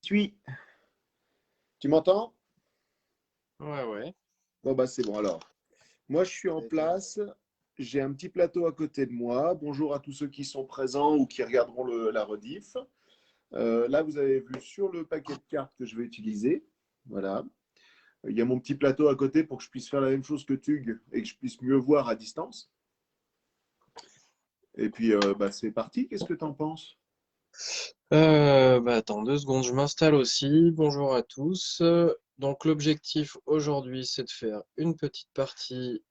suis. Tu m'entends? Ouais, ouais. Bon, bah c'est bon alors. Moi, je suis en place. J'ai un petit plateau à côté de moi. Bonjour à tous ceux qui sont présents ou qui regarderont la rediff. Là, vous avez vu sur le paquet de cartes que je vais utiliser. Voilà. Il y a mon petit plateau à côté pour que je puisse faire la même chose que Tug et que je puisse mieux voir à distance. Et puis, bah, c'est parti. Qu'est-ce que tu en penses? Bah attends 2 secondes, je m'installe aussi. Bonjour à tous. Donc l'objectif aujourd'hui, c'est de faire une petite partie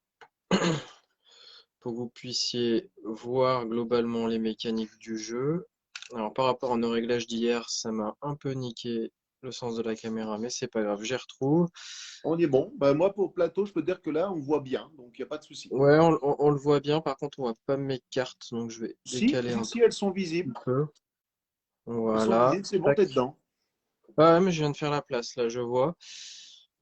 pour que vous puissiez voir globalement les mécaniques du jeu. Alors par rapport à nos réglages d'hier, ça m'a un peu niqué le sens de la caméra, mais c'est pas grave, j'y retrouve. On y est bon. Bah, moi, pour le plateau, je peux te dire que là, on voit bien. Donc, il n'y a pas de souci. Ouais, on le voit bien. Par contre, on voit pas mes cartes, donc je vais Si, décaler si, un si, tout elles sont petit visibles. peu. Elles sont Voilà. visibles, c'est bon, Tac. t'es dedans. Ah ouais, mais je viens de faire la place, là, je vois.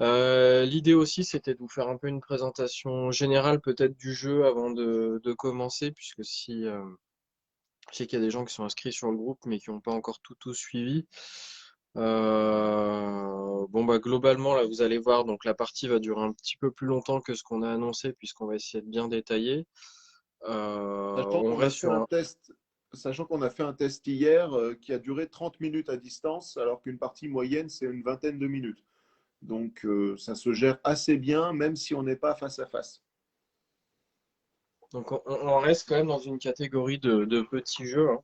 L'idée aussi, c'était de vous faire un peu une présentation générale peut-être du jeu avant de commencer, puisque si je sais qu'il y a des gens qui sont inscrits sur le groupe, mais qui n'ont pas encore tout suivi. Bon, bah globalement, là, vous allez voir, donc la partie va durer un petit peu plus longtemps que ce qu'on a annoncé, puisqu'on va essayer de bien détailler. Sachant On qu'on a reste fait sur un un... test, sachant qu'on a fait un test hier qui a duré 30 minutes à distance, alors qu'une partie moyenne, c'est une vingtaine de minutes. Donc ça se gère assez bien, même si on n'est pas face à face. Donc on reste quand même dans une catégorie de petits jeux, hein.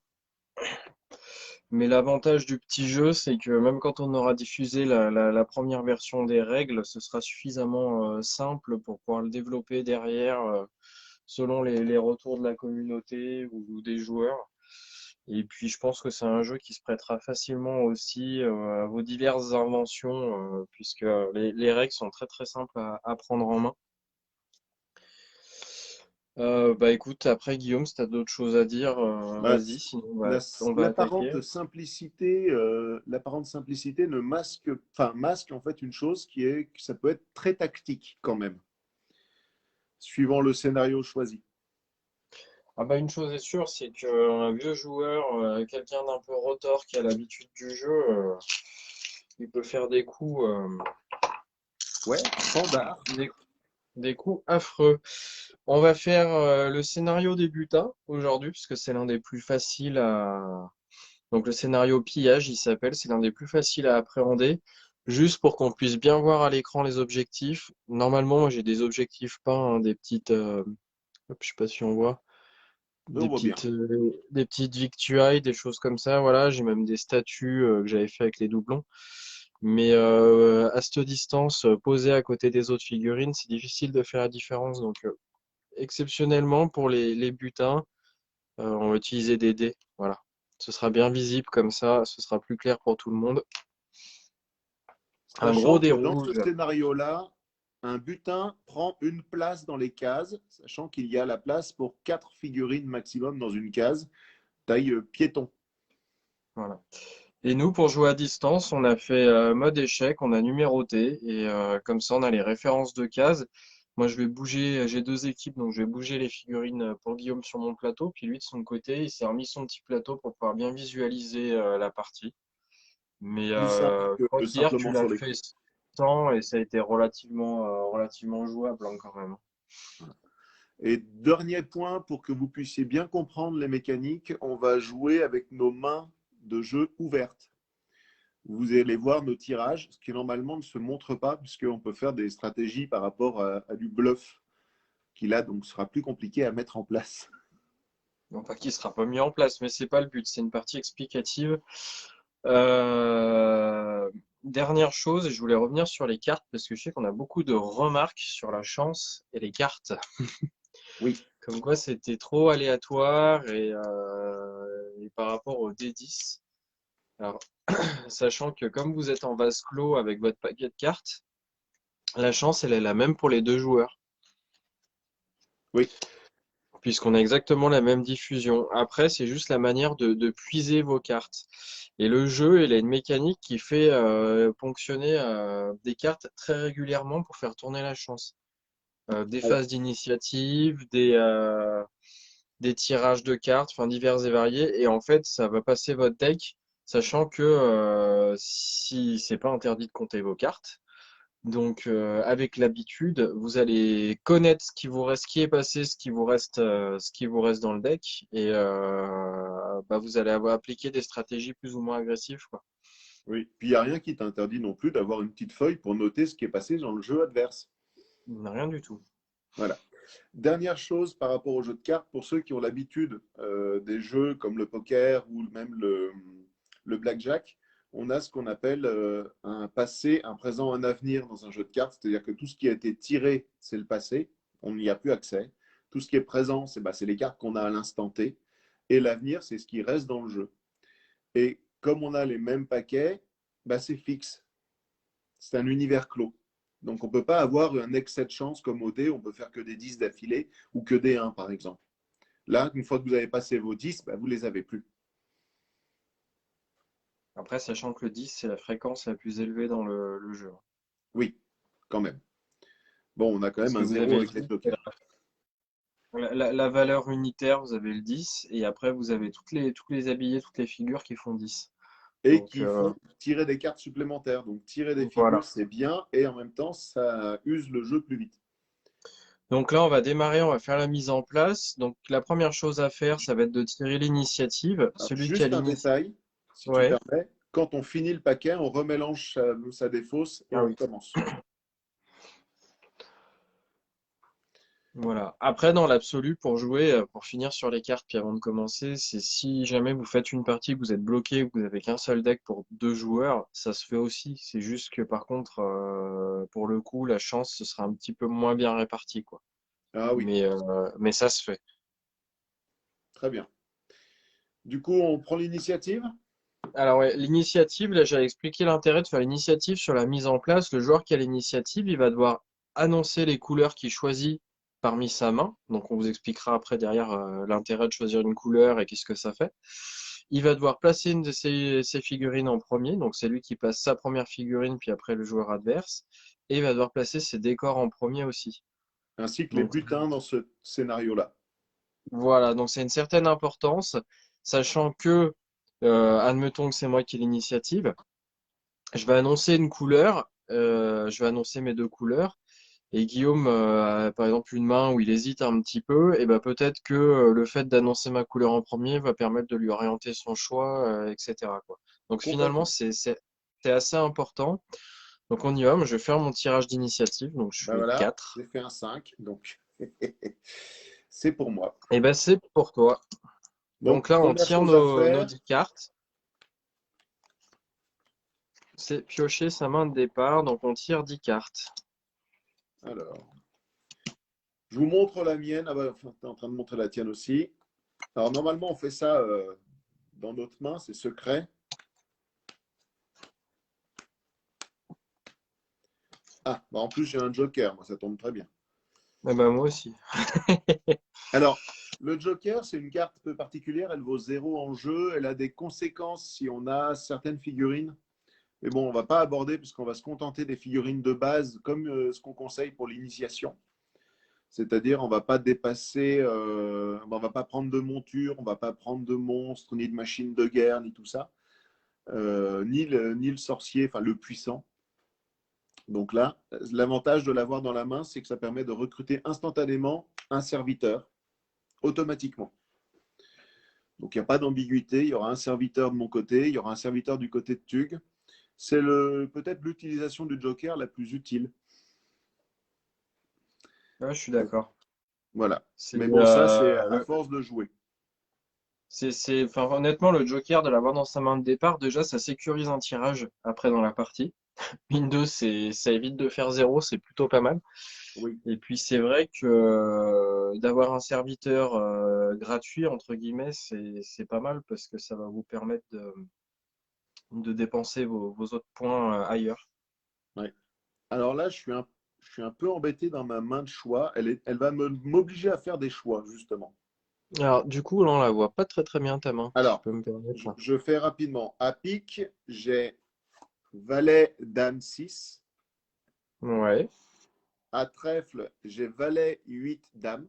Mais l'avantage du petit jeu, c'est que même quand on aura diffusé la première version des règles, ce sera suffisamment simple pour pouvoir le développer derrière selon les retours de la communauté ou des joueurs. Et puis je pense que c'est un jeu qui se prêtera facilement aussi à vos diverses inventions, puisque les règles sont très très simples à prendre en main. Bah écoute, après Guillaume, si tu as d'autres choses à dire, Bah, vas-y, sinon la- on va attaquer. l'apparente simplicité ne masque, enfin masque en fait une chose qui est que ça peut être très tactique quand même, suivant le scénario choisi. Ah bah une chose est sûre, c'est qu'un vieux joueur, quelqu'un d'un peu rotor qui a l'habitude du jeu, il peut faire Ouais, standard. des, des coups affreux. On va faire le scénario des butins aujourd'hui, puisque c'est l'un des plus faciles à... Donc le scénario pillage, il s'appelle, c'est l'un des plus faciles à appréhender, juste pour qu'on puisse bien voir à l'écran les objectifs. Normalement, moi j'ai des objectifs peints, hein, des petites... hop, je sais pas si on voit. On voit bien. Des petites victuailles, des choses comme ça. Voilà, j'ai même des statues que j'avais fait avec les doublons. Mais à cette distance, posée à côté des autres figurines, c'est difficile de faire la différence. Donc, exceptionnellement, pour les butins, on va utiliser des dés. Voilà. Ce sera bien visible comme ça, ce sera plus clair pour tout le monde. Un gros Sachant dé que dans ce rouge. scénario-là, un butin prend une place dans les cases, sachant qu'il y a la place pour 4 figurines maximum dans une case, taille piéton. Voilà. Et nous, pour jouer à distance, on a fait mode échec, on a numéroté, et comme ça, on a les références de cases. Moi, je vais bouger, j'ai 2 équipes, donc je vais bouger les figurines pour Guillaume sur mon plateau, puis lui, de son côté, il s'est remis son petit plateau pour pouvoir bien visualiser la partie. Mais Plus simple je crois que qu'hier, tu simplement l'as sur fait l'écran. sans, et ça a été relativement jouable hein, quand même. Et dernier point, pour que vous puissiez bien comprendre les mécaniques, on va jouer avec nos mains de jeu ouvertes. Vous allez voir nos tirages, ce qui normalement ne se montre pas, puisqu'on peut faire des stratégies par rapport à du bluff, qui là donc sera plus compliqué à mettre en place. Non, pas qu'il sera pas mis en place, mais c'est pas le but, c'est une partie explicative. Euh, Dernière chose, et je voulais revenir sur les cartes parce que je sais qu'on a beaucoup de remarques sur la chance et les cartes. Oui, Comme quoi c'était trop aléatoire et par rapport au D10. Alors, sachant que comme vous êtes en vase clos avec votre paquet de cartes, la chance elle est la même pour les 2 joueurs, oui. puisqu'on a exactement la même diffusion. Après, c'est juste la manière de puiser vos cartes. Et le jeu, il a une mécanique qui fait ponctionner des cartes très régulièrement pour faire tourner la chance. Des phases d'initiative, des tirages de cartes, enfin divers et variés. Et en fait, ça va passer votre deck. sachant que si c'est pas interdit de compter vos cartes. Donc, avec l'habitude, vous allez connaître ce qui vous reste, ce qui est passé, ce qui vous reste dans le deck, et bah, vous allez avoir appliqué des stratégies plus ou moins agressives, quoi. Oui. Puis il n'y a rien qui t'interdit non plus d'avoir une petite feuille pour noter ce qui est passé dans le jeu adverse. Rien du tout. Voilà. Dernière chose par rapport au jeu de cartes, pour ceux qui ont l'habitude des jeux comme le poker ou même le blackjack, on a ce qu'on appelle un passé, un présent, un avenir dans un jeu de cartes. C'est-à-dire que tout ce qui a été tiré, c'est le passé, on n'y a plus accès. Tout ce qui est présent, c'est les cartes qu'on a à l'instant T. Et l'avenir, c'est ce qui reste dans le jeu. Et comme on a les mêmes paquets, c'est fixe. C'est un univers clos. Donc, on ne peut pas avoir un excès de chance comme au dé, on peut faire que des 10 d'affilée ou que des 1, par exemple. Là, une fois que vous avez passé vos 10, vous ne les avez plus. Après, sachant que le 10, c'est la fréquence la plus élevée dans le jeu. Oui, quand même. Bon, on a quand Parce même que un vous zéro avez le avec les 10, jokers. la valeur unitaire, vous avez le 10, et après, vous avez tous les habillés, toutes les figures qui font 10. Et Donc, qui font tirer des cartes supplémentaires. Donc, tirer des figures, voilà. c'est bien. Et en même temps, ça use le jeu plus vite. Donc là, on va démarrer, on va faire la mise en place. Donc, la première chose à faire, ça va être de tirer l'initiative. Alors, Celui qui a juste un l'initiative. détail, si tu Ouais. permets. Quand on finit le paquet, on remélange sa défausse et Ah on oui. recommence. Voilà. Après, dans l'absolu, pour jouer, pour finir sur les cartes, puis avant de commencer, c'est si jamais vous faites une partie, que vous êtes bloqué, que vous avez qu'un seul deck pour deux joueurs, ça se fait aussi. C'est juste que par contre, pour le coup, la chance, ce sera un petit peu moins bien réparti, quoi. Ah oui, Mais ça se fait. très bien. Du coup, on prend l'initiative. Alors ouais, l'initiative, là, j'avais expliqué l'intérêt de faire l'initiative sur la mise en place. Le joueur qui a l'initiative, il va devoir annoncer les couleurs qu'il choisit parmi sa main. Donc on vous expliquera après derrière l'intérêt de choisir une couleur et qu'est-ce que ça fait. Il va devoir placer une de ses figurines en premier. Donc c'est lui qui place sa première figurine, puis après le joueur adverse. Et il va devoir placer ses décors en premier aussi. Ainsi que les Donc butins dans ce scénario-là. voilà, donc c'est une certaine importance, sachant que, admettons que c'est moi qui ai l'initiative. Je vais annoncer une couleur, je vais annoncer mes deux couleurs. Et Guillaume a par exemple une main où il hésite un petit peu, et ben peut-être que le fait d'annoncer ma couleur en premier va permettre de lui orienter son choix, etc., quoi. Donc finalement, Complètement. c'est assez important. Donc on y va, moi, je vais faire mon tirage d'initiative, donc je Ben fais voilà, 4. j'ai fait un 5, donc c'est pour moi. Et ben c'est pour toi. Donc, Donc là, on première tire chose à nos faire, 10 cartes. C'est piocher sa main de départ, donc on tire 10 cartes. alors, je vous montre la mienne. Ah bah, enfin, tu es en train de montrer la tienne aussi. Alors, normalement, on fait ça dans notre main, c'est secret. Ah, en plus, j'ai un joker, moi, ça tombe très bien. Eh ben moi aussi. Alors, le joker, c'est une carte peu particulière, elle vaut 0 en jeu, elle a des conséquences si on a certaines figurines. Mais bon, on ne va pas aborder puisqu'on va se contenter des figurines de base comme ce qu'on conseille pour l'initiation. C'est-à-dire, on ne va pas dépasser, on ne va pas prendre de monture, on ne va pas prendre de monstres, ni de machines de guerre, ni tout ça, ni le sorcier, enfin le puissant. Donc là, l'avantage de l'avoir dans la main, c'est que ça permet de recruter instantanément un serviteur, automatiquement. Donc il n'y a pas d'ambiguïté, il y aura un serviteur de mon côté, il y aura un serviteur du côté de Tug. C'est peut-être l'utilisation du Joker la plus utile. Ouais, je suis d'accord. Voilà. C'est Mais bon, ça, c'est à force de jouer. enfin, honnêtement, le Joker de l'avoir dans sa main de départ, déjà, ça sécurise un tirage après dans la partie. Mine 2, ça évite de faire zéro, c'est plutôt pas mal. Oui. Et puis, c'est vrai que d'avoir un serviteur gratuit, entre guillemets, c'est pas mal parce que ça va vous permettre de dépenser vos autres points ailleurs. Ouais. Alors là, je suis un peu embêté dans ma main de choix. Elle va m'obliger à faire des choix, justement. Alors, du coup, là, on la voit pas très très bien ta main, si je Alors, peux me permettre. je fais rapidement. À pique, j'ai valet, dame 6. Ouais, À trèfle, j'ai valet, 8 dame.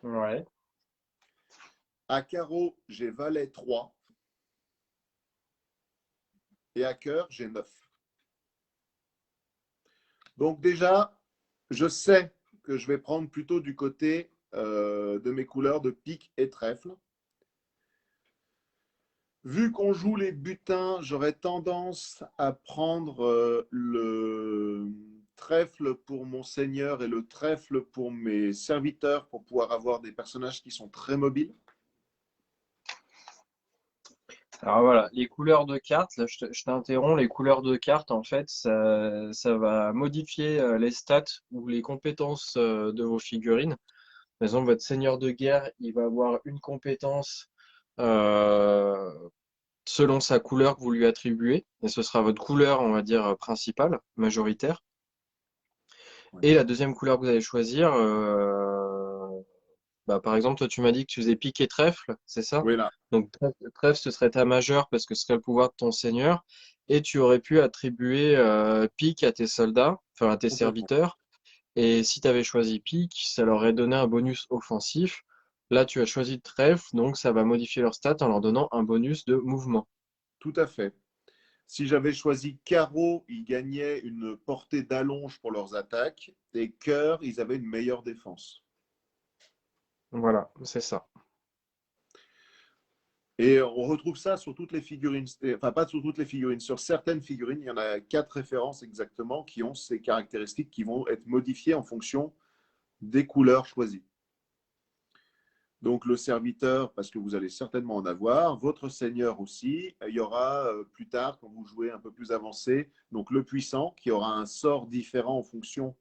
ouais, À carreau, j'ai valet 3. et à cœur, j'ai 9. Donc déjà, je sais que je vais prendre plutôt du côté de mes couleurs de pique et trèfle. Vu qu'on joue les butins, j'aurais tendance à prendre le trèfle pour mon seigneur et le trèfle pour mes serviteurs pour pouvoir avoir des personnages qui sont très mobiles. Alors voilà, les couleurs de cartes, là je t'interromps, les couleurs de cartes, en fait, ça va modifier les stats ou les compétences de vos figurines. Par exemple, votre seigneur de guerre, il va avoir une compétence euh, selon sa couleur que vous lui attribuez, et ce sera votre couleur, on va dire, principale, majoritaire. Ouais. Et la deuxième couleur que vous allez choisir, bah, par exemple, toi, tu m'as dit que tu faisais pique et trèfle, c'est ça? Oui, là, Donc, trèfle, ce serait ta majeure parce que ce serait le pouvoir de ton seigneur. Et tu aurais pu attribuer pique à tes soldats, enfin à tes complètement. serviteurs. Et si tu avais choisi pique, ça leur aurait donné un bonus offensif. Là, tu as choisi trèfle, donc ça va modifier leur stat en leur donnant un bonus de mouvement. Tout à fait. Si j'avais choisi carreau, ils gagnaient une portée d'allonge pour leurs attaques. Et cœur, ils avaient une meilleure défense. Voilà, c'est ça. Et on retrouve ça sur toutes les figurines, enfin pas sur toutes les figurines, sur certaines figurines, il y en a 4 références exactement qui ont ces caractéristiques qui vont être modifiées en fonction des couleurs choisies. Donc le serviteur, parce que vous allez certainement en avoir, votre seigneur aussi. Il y aura plus tard, quand vous jouez un peu plus avancé, donc le puissant qui aura un sort différent en fonction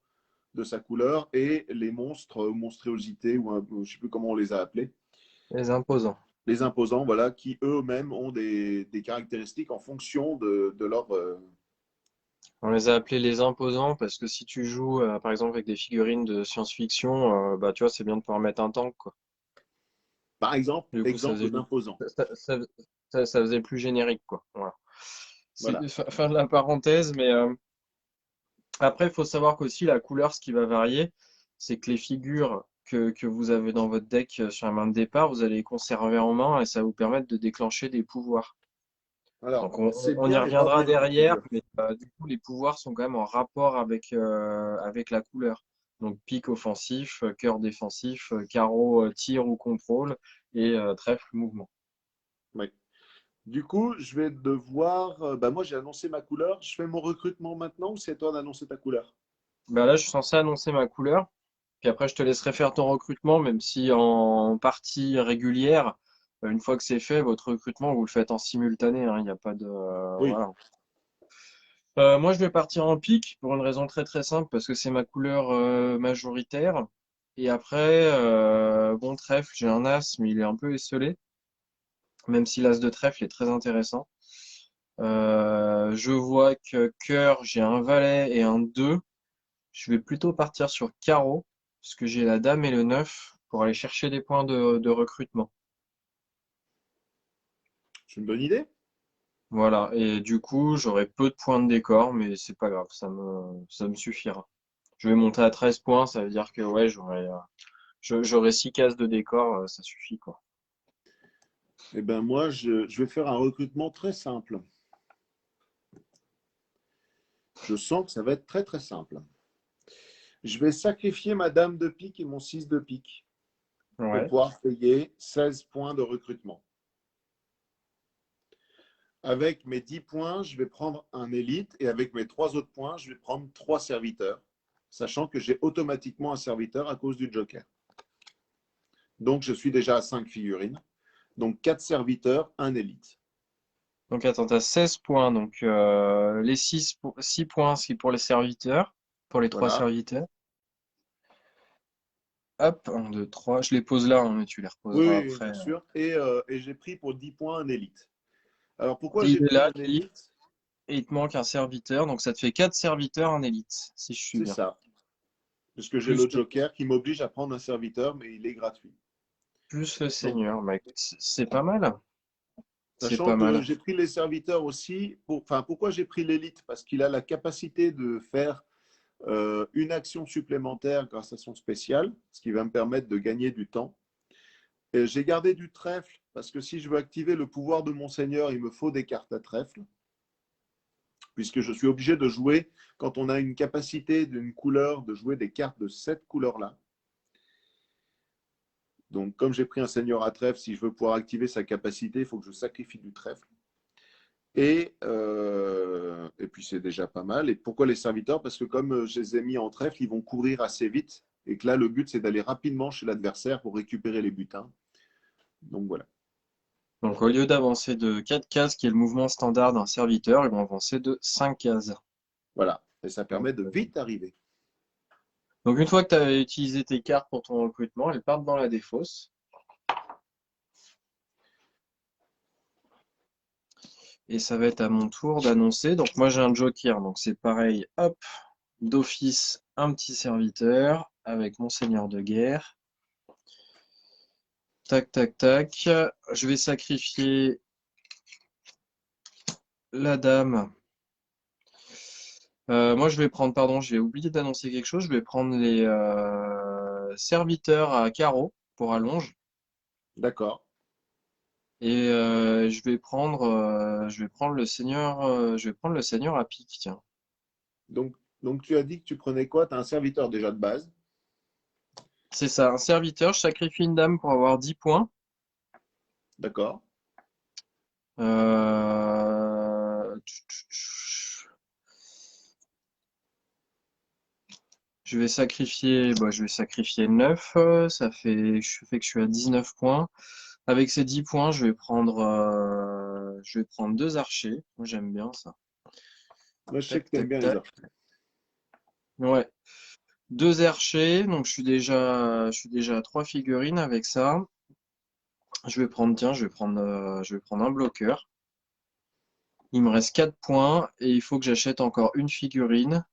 de sa couleur et les monstres, monstruosités, ou je ne sais plus comment on les a appelés, Les imposants. les imposants, voilà, qui eux-mêmes ont des caractéristiques en fonction de leur. On les a appelés les imposants parce que si tu joues, par exemple, avec des figurines de science-fiction, bah, tu vois, c'est bien de pouvoir mettre un tank, quoi. Par exemple, Du coup, exemple d'imposant. ça faisait plus générique, quoi. Voilà. Voilà. C'est fin de la parenthèse, mais après, il faut savoir qu'aussi la couleur, ce qui va varier, c'est que les figures que vous avez dans votre deck sur la main de départ, vous allez les conserver en main et ça va vous permettre de déclencher des pouvoirs. Alors, Donc c'est on y bien et pas reviendra bien les derrière, figures. mais du coup les pouvoirs sont quand même en rapport avec la couleur. Donc pique offensif, cœur défensif, carreau tir ou contrôle et trèfle mouvement. Oui. Du coup, je vais devoir. Bah moi, j'ai annoncé ma couleur. Je fais mon recrutement maintenant ou c'est à toi d'annoncer ta couleur? Ben là je suis censé annoncer ma couleur, puis après je te laisserai faire ton recrutement, même si en partie régulière, une fois que c'est fait, votre recrutement vous le faites en simultané, hein, il n'y a pas de Oui. voilà. Moi, je vais partir en pique pour une raison très très simple parce que c'est ma couleur majoritaire. Et après, bon, trèfle, j'ai un as, mais il est un peu esselé, même si l'as de trèfle est très intéressant. Je vois que cœur, j'ai un valet et un 2. Je vais plutôt partir sur carreau, parce que j'ai la dame et le 9 pour aller chercher des points de recrutement. C'est une bonne idée. Voilà, et du coup, j'aurai peu de points de décor, mais c'est pas grave, ça me suffira. Je vais monter à 13 points, ça veut dire que ouais, j'aurai 6 cases de décor, ça suffit quoi. Eh bien, moi, je vais faire un recrutement très simple. Je sens que ça va être très très simple. Je vais sacrifier ma dame de pique et mon 6 de pique pour Ouais. pouvoir payer 16 points de recrutement. Avec mes 10 points, je vais prendre un élite et avec mes 3 autres points, je vais prendre 3 serviteurs, sachant que j'ai automatiquement un serviteur à cause du joker. Donc, je suis déjà à 5 figurines. Donc, 4 serviteurs, un élite. Donc attends, t'as 16 points, donc les 6 points c'est pour les serviteurs, pour les 3 Voilà. serviteurs. Hop, 1, 2, 3, je les pose là, hein, mais tu les Oui, reposeras oui, oui, après. bien sûr. Et j'ai pris pour 10 points un élite. Alors, pourquoi Et j'ai il est pris là, un l'élite, élite? et il te manque un serviteur, donc ça te fait 4 serviteurs en élite, si je suis C'est bien. ça. Parce que j'ai Plus, le joker qui m'oblige à prendre un serviteur, mais il est gratuit. plus le Donc, seigneur. Bah, écoute, c'est pas mal. C'est sachant pas que mal. j'ai pris les serviteurs aussi, enfin, pourquoi j'ai pris l'élite? Parce qu'il a la capacité de faire une action supplémentaire grâce à son spécial, ce qui va me permettre de gagner du temps. Et j'ai gardé du trèfle, parce que si je veux activer le pouvoir de mon seigneur, il me faut des cartes à trèfle. puisque je suis obligé de jouer, quand on a une capacité d'une couleur, de jouer des cartes de cette couleur-là. Donc, comme j'ai pris un seigneur à trèfle, si je veux pouvoir activer sa capacité, il faut que je sacrifie du trèfle. Et puis, c'est déjà pas mal. Et pourquoi les serviteurs? Parce que comme je les ai mis en trèfle, ils vont courir assez vite. Et que là, le but, c'est d'aller rapidement chez l'adversaire pour récupérer les butins. Donc, voilà. Donc au lieu d'avancer de 4 cases, qui est le mouvement standard d'un serviteur, ils vont avancer de 5 cases. Voilà. Et ça Donc, permet de vite arriver. une fois que tu as utilisé tes cartes pour ton recrutement, elles partent dans la défausse. Et ça va être à mon tour d'annoncer. Donc moi j'ai un joker, donc c'est pareil, hop, d'office, un petit serviteur avec mon seigneur de guerre. Tac, tac, tac. Je vais sacrifier la dame. Moi je vais prendre, pardon, j'ai oublié d'annoncer quelque chose. Je vais prendre les serviteurs à carreau pour allonge. D'accord. Et je vais prendre le seigneur, je vais prendre le seigneur à pique, tiens. Donc, tu as dit que tu prenais quoi? Tu as un serviteur déjà de base. C'est ça, un serviteur, je sacrifie une dame pour avoir 10 points. D'accord. Je vais sacrifier 9, je fais que je suis à 19 points. Avec ces 10 points, je vais prendre deux archers. Moi, j'aime bien ça. Moi, je sais Tac, que tu aimes tac, bien les tac. archers. Ouais, deux archers. Donc, je suis déjà à 3 figurines avec ça. Tiens, je vais prendre un bloqueur. Il me reste 4 points et il faut que j'achète encore une figurine.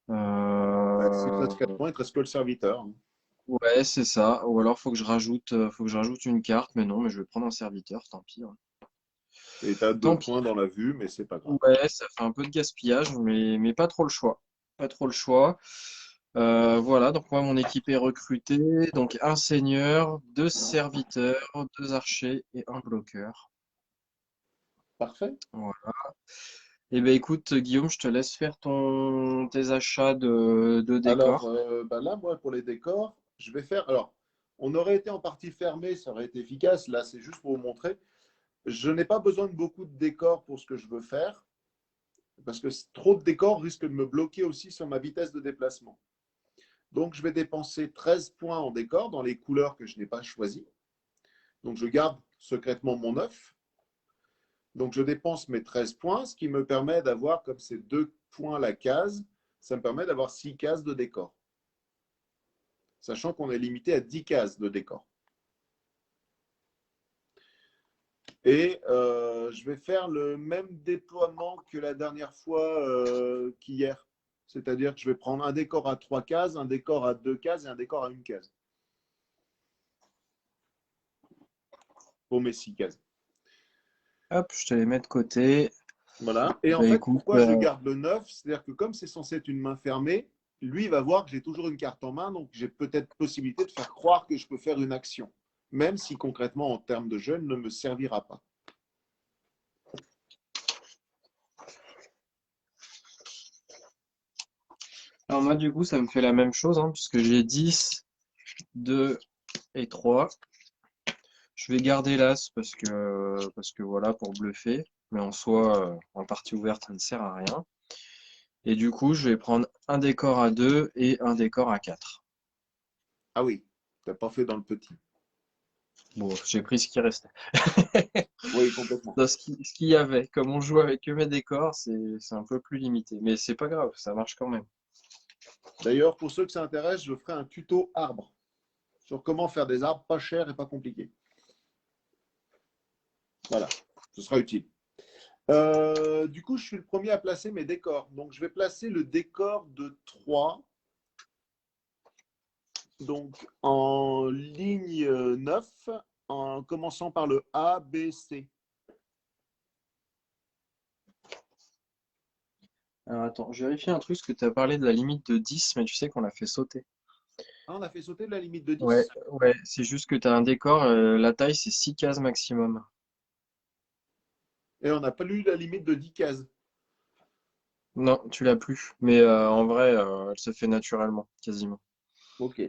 Bah, si tu Euh, restes 4 points, il te reste que le serviteur. Ouais, c'est ça. Ou alors faut que je rajoute une carte, mais non, mais je vais prendre un serviteur, tant pis, hein. Et tu as Tant 2 pis. points dans la vue, mais c'est pas grave. Ouais, ça fait un peu de gaspillage, mais pas trop le choix. Pas trop le choix. Voilà, donc moi mon équipe est recrutée. Donc un seigneur, deux serviteurs, deux archers et un bloqueur. Parfait. Voilà. Eh ben écoute, Guillaume, je te laisse faire tes achats de Alors, décors. bah là, moi, pour les décors, je vais faire. Alors, on aurait été en partie fermé, ça aurait été efficace. Là, c'est juste pour vous montrer. Je n'ai pas besoin de beaucoup de décors pour ce que je veux faire, parce que trop de décors risque de me bloquer aussi sur ma vitesse de déplacement. Donc, je vais dépenser 13 points en décor dans les couleurs que je n'ai pas choisies. Donc, je garde secrètement mon œuf. Donc, je dépense mes 13 points, ce qui me permet d'avoir, comme c'est 2 points la case, ça me permet d'avoir 6 cases de décor. Sachant qu'on est limité à 10 cases de décor. Et je vais faire le même déploiement que la dernière fois qu'hier. C'est-à-dire que je vais prendre un décor à 3 cases, un décor à 2 cases et un décor à une case. Pour mes 6 cases. Hop, je te les mets de côté. Voilà. Et en Ben fait, écoute, pourquoi je garde le 9? C'est-à-dire que comme c'est censé être une main fermée, lui, il va voir que j'ai toujours une carte en main, donc j'ai peut-être possibilité de faire croire que je peux faire une action. Même si concrètement, en termes de jeu, elle ne me servira pas. alors moi du coup ça me fait la même chose, hein, puisque j'ai 10, 2 et 3. Je vais garder l'as parce que voilà, pour bluffer. Mais en soi, en partie ouverte, ça ne sert à rien. Et du coup, je vais prendre un décor à 2 et un décor à 4. Ah oui, tu n'as pas fait dans le petit. Bon, j'ai pris ce qui restait. Oui, complètement. Dans ce qu'il y avait. Comme on joue avec que mes décors, c'est un peu plus limité. Mais c'est pas grave, ça marche quand même. D'ailleurs, pour ceux que ça intéresse, je ferai un tuto arbre sur comment faire des arbres pas chers et pas compliqués. Voilà, ce sera utile. Du coup, je suis le premier à placer mes décors. Donc, je vais placer le décor de 3. Donc, en ligne 9, en commençant par le A, B, C. Alors attends, je vérifie un truc, parce que tu as parlé de la limite de 10, mais tu sais qu'on l'a fait sauter. Ah, on a fait sauter la limite de Ouais, 10. ouais, c'est juste que tu as un décor, la taille c'est 6 cases maximum. Et on n'a pas lu la limite de 10 cases. Non, tu l'as plus. Mais en vrai, elle se fait naturellement, quasiment. Ok.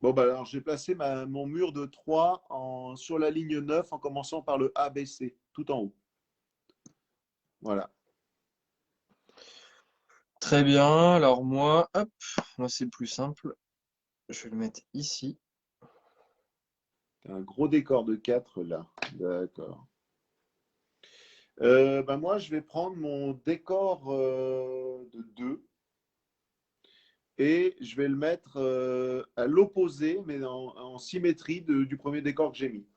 Bon, bah alors j'ai placé mon mur de 3 sur la ligne 9 en commençant par le ABC, tout en haut. Voilà. Très bien. Alors moi, hop, moi c'est plus simple. Je vais le mettre ici. Un gros décor de 4 là. D'accord. Bah moi, je vais prendre mon décor de 2 et je vais le mettre à l'opposé, mais en symétrie du premier décor que j'ai mis.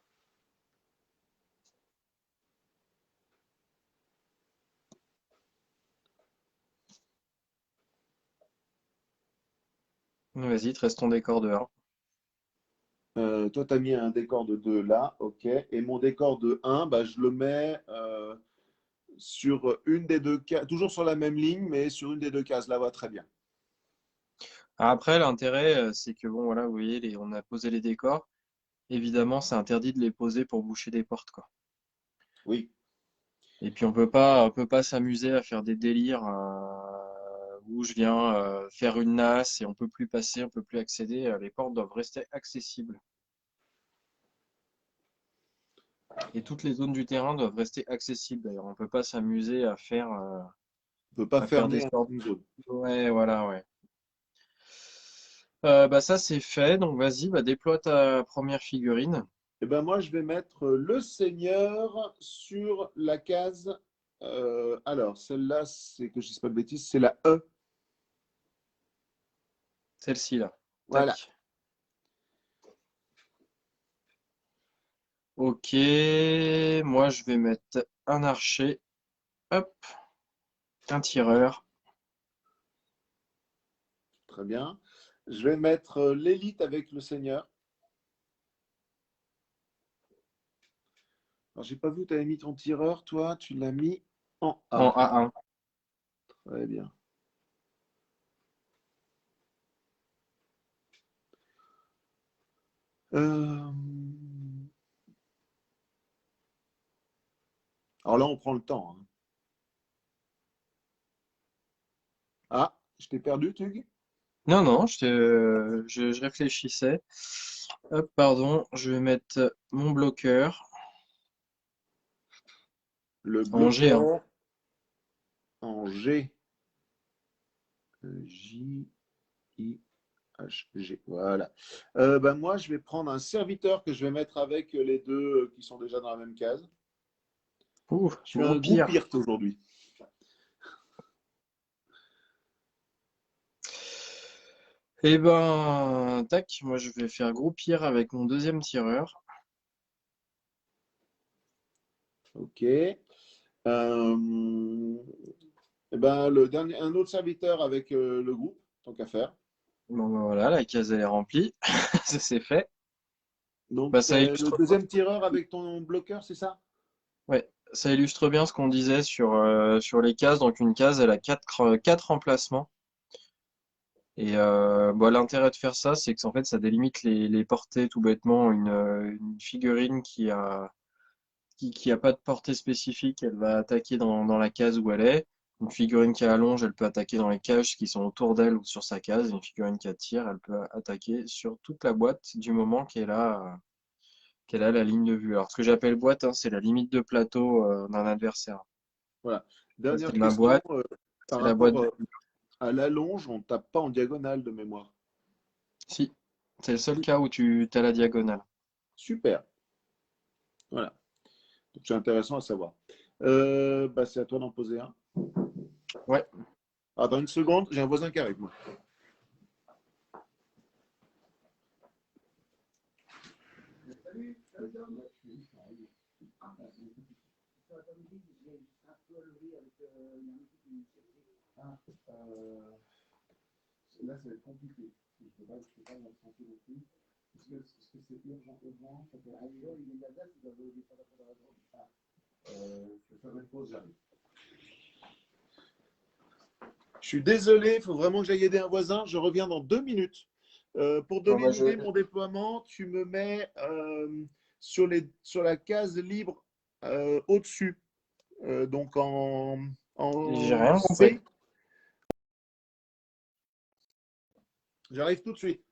Vas-y, il te reste ton décor de 1. Toi, tu as mis un décor de 2 là, ok. Et mon décor de 1, bah, je le mets sur une des deux cases, toujours sur la même ligne, mais sur une des deux cases. Là, va très bien. Après, l'intérêt, c'est que bon, voilà, vous voyez, on a posé les décors. Évidemment, c'est interdit de les poser pour boucher des portes, quoi. Oui, Et puis on peut pas s'amuser à faire des délires où je viens faire une nasse et on peut plus passer, on peut plus accéder. Les portes doivent rester accessibles. Et toutes les zones du terrain doivent rester accessibles. D'ailleurs, on peut pas s'amuser on ne peut pas à faire des fermer sortes. une zone. Ouais, voilà, ouais. Bah ça c'est fait. Donc vas-y, bah déploie ta première figurine. Et ben moi, je vais mettre le Seigneur sur la case. Alors, celle-là, c'est que je ne dise pas de bêtises, c'est la E. Celle-ci là. Voilà. Tac. Ok. Moi je vais mettre un archer. Hop. Un tireur. Très bien. Je vais mettre l'élite avec le Seigneur. Alors, j'ai pas vu, tu avais mis ton tireur, toi, tu l'as mis en En A. A1. Très bien. Euh, Alors là, on prend le temps, hein. Ah, je t'ai perdu, Tug? Non, non, je réfléchissais. Hop, pardon, je vais mettre mon bloqueur Le en G1. bloqueur en G. J-I-H-G. Voilà. Ben moi, je vais prendre un serviteur que je vais mettre avec les deux qui sont déjà dans la même case. Ouh, Je suis gros un groupe pire. IRT aujourd'hui. Eh ben, tac, moi je vais faire gros pire avec mon deuxième tireur. OK. Eh ben, le dernier, un autre serviteur avec le groupe, tant qu'à faire. Bon, ben voilà, la case elle est remplie. Ça c'est fait. Donc, Bah, ça c'est le illustre deuxième tireur avec ton bloqueur, c'est ça? Ouais, ça illustre bien ce qu'on disait sur les cases. Donc une case, elle a quatre emplacements. Et bah, l'intérêt de faire ça, c'est que en fait, ça délimite les portées tout bêtement. Une figurine qui a pas de portée spécifique, elle va attaquer dans la case où elle est. Une figurine qui allonge, elle peut attaquer dans les cages qui sont autour d'elle ou sur sa case. Une figurine qui attire, elle peut attaquer sur toute la boîte du moment qu'elle a la ligne de vue. Alors ce que j'appelle boîte, hein, c'est la limite de plateau d'un adversaire. Voilà. Ça, Dernière c'est ma question, boîte, par c'est la boîte rapport de... à l'allonge, on ne tape pas en diagonale de mémoire. Si, c'est le seul cas où tu as la diagonale. Super. Voilà. Donc, c'est intéressant à savoir. Bah, c'est à toi d'en poser un. Ouais. Attends une seconde, j'ai un voisin qui arrive, moi. Ah, là, ça va être compliqué. Je peux pas m'absenter non plus. Est-ce que c'est urgent, urgent? Ça peut être il est de la date, il doit valider ça d'après la journée. Ah, je vais faire une pause, j'arrive. Je suis désolé, il faut vraiment que j'aille aider un voisin. Je reviens dans 2 minutes. Pour Bon, donner bah, une idée, mon déploiement, tu me mets sur la case libre au-dessus. Donc j'ai en rien compris. C. J'arrive tout de suite.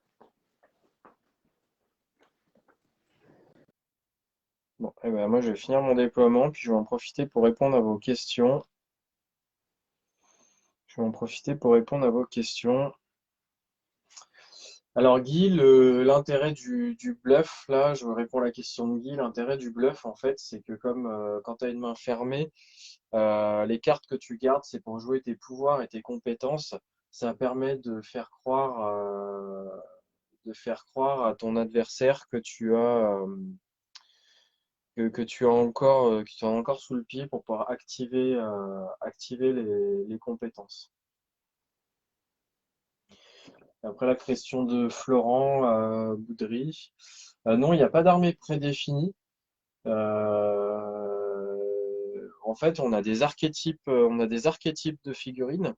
Bon, eh ben, moi, je vais finir mon déploiement, puis je vais en profiter pour répondre à vos questions. Je vais en profiter pour répondre à vos questions. Alors, Guy, l'intérêt du bluff, là, je réponds à la question de Guy. L'intérêt du bluff, en fait, c'est que comme quand tu as une main fermée, les cartes que tu gardes, c'est pour jouer tes pouvoirs et tes compétences. Ça permet de faire croire à ton adversaire que tu as encore sous le pied pour pouvoir activer les compétences. Après la question de Florent Boudry, non, il n'y a pas d'armée prédéfinie. En fait, on a des archétypes de figurines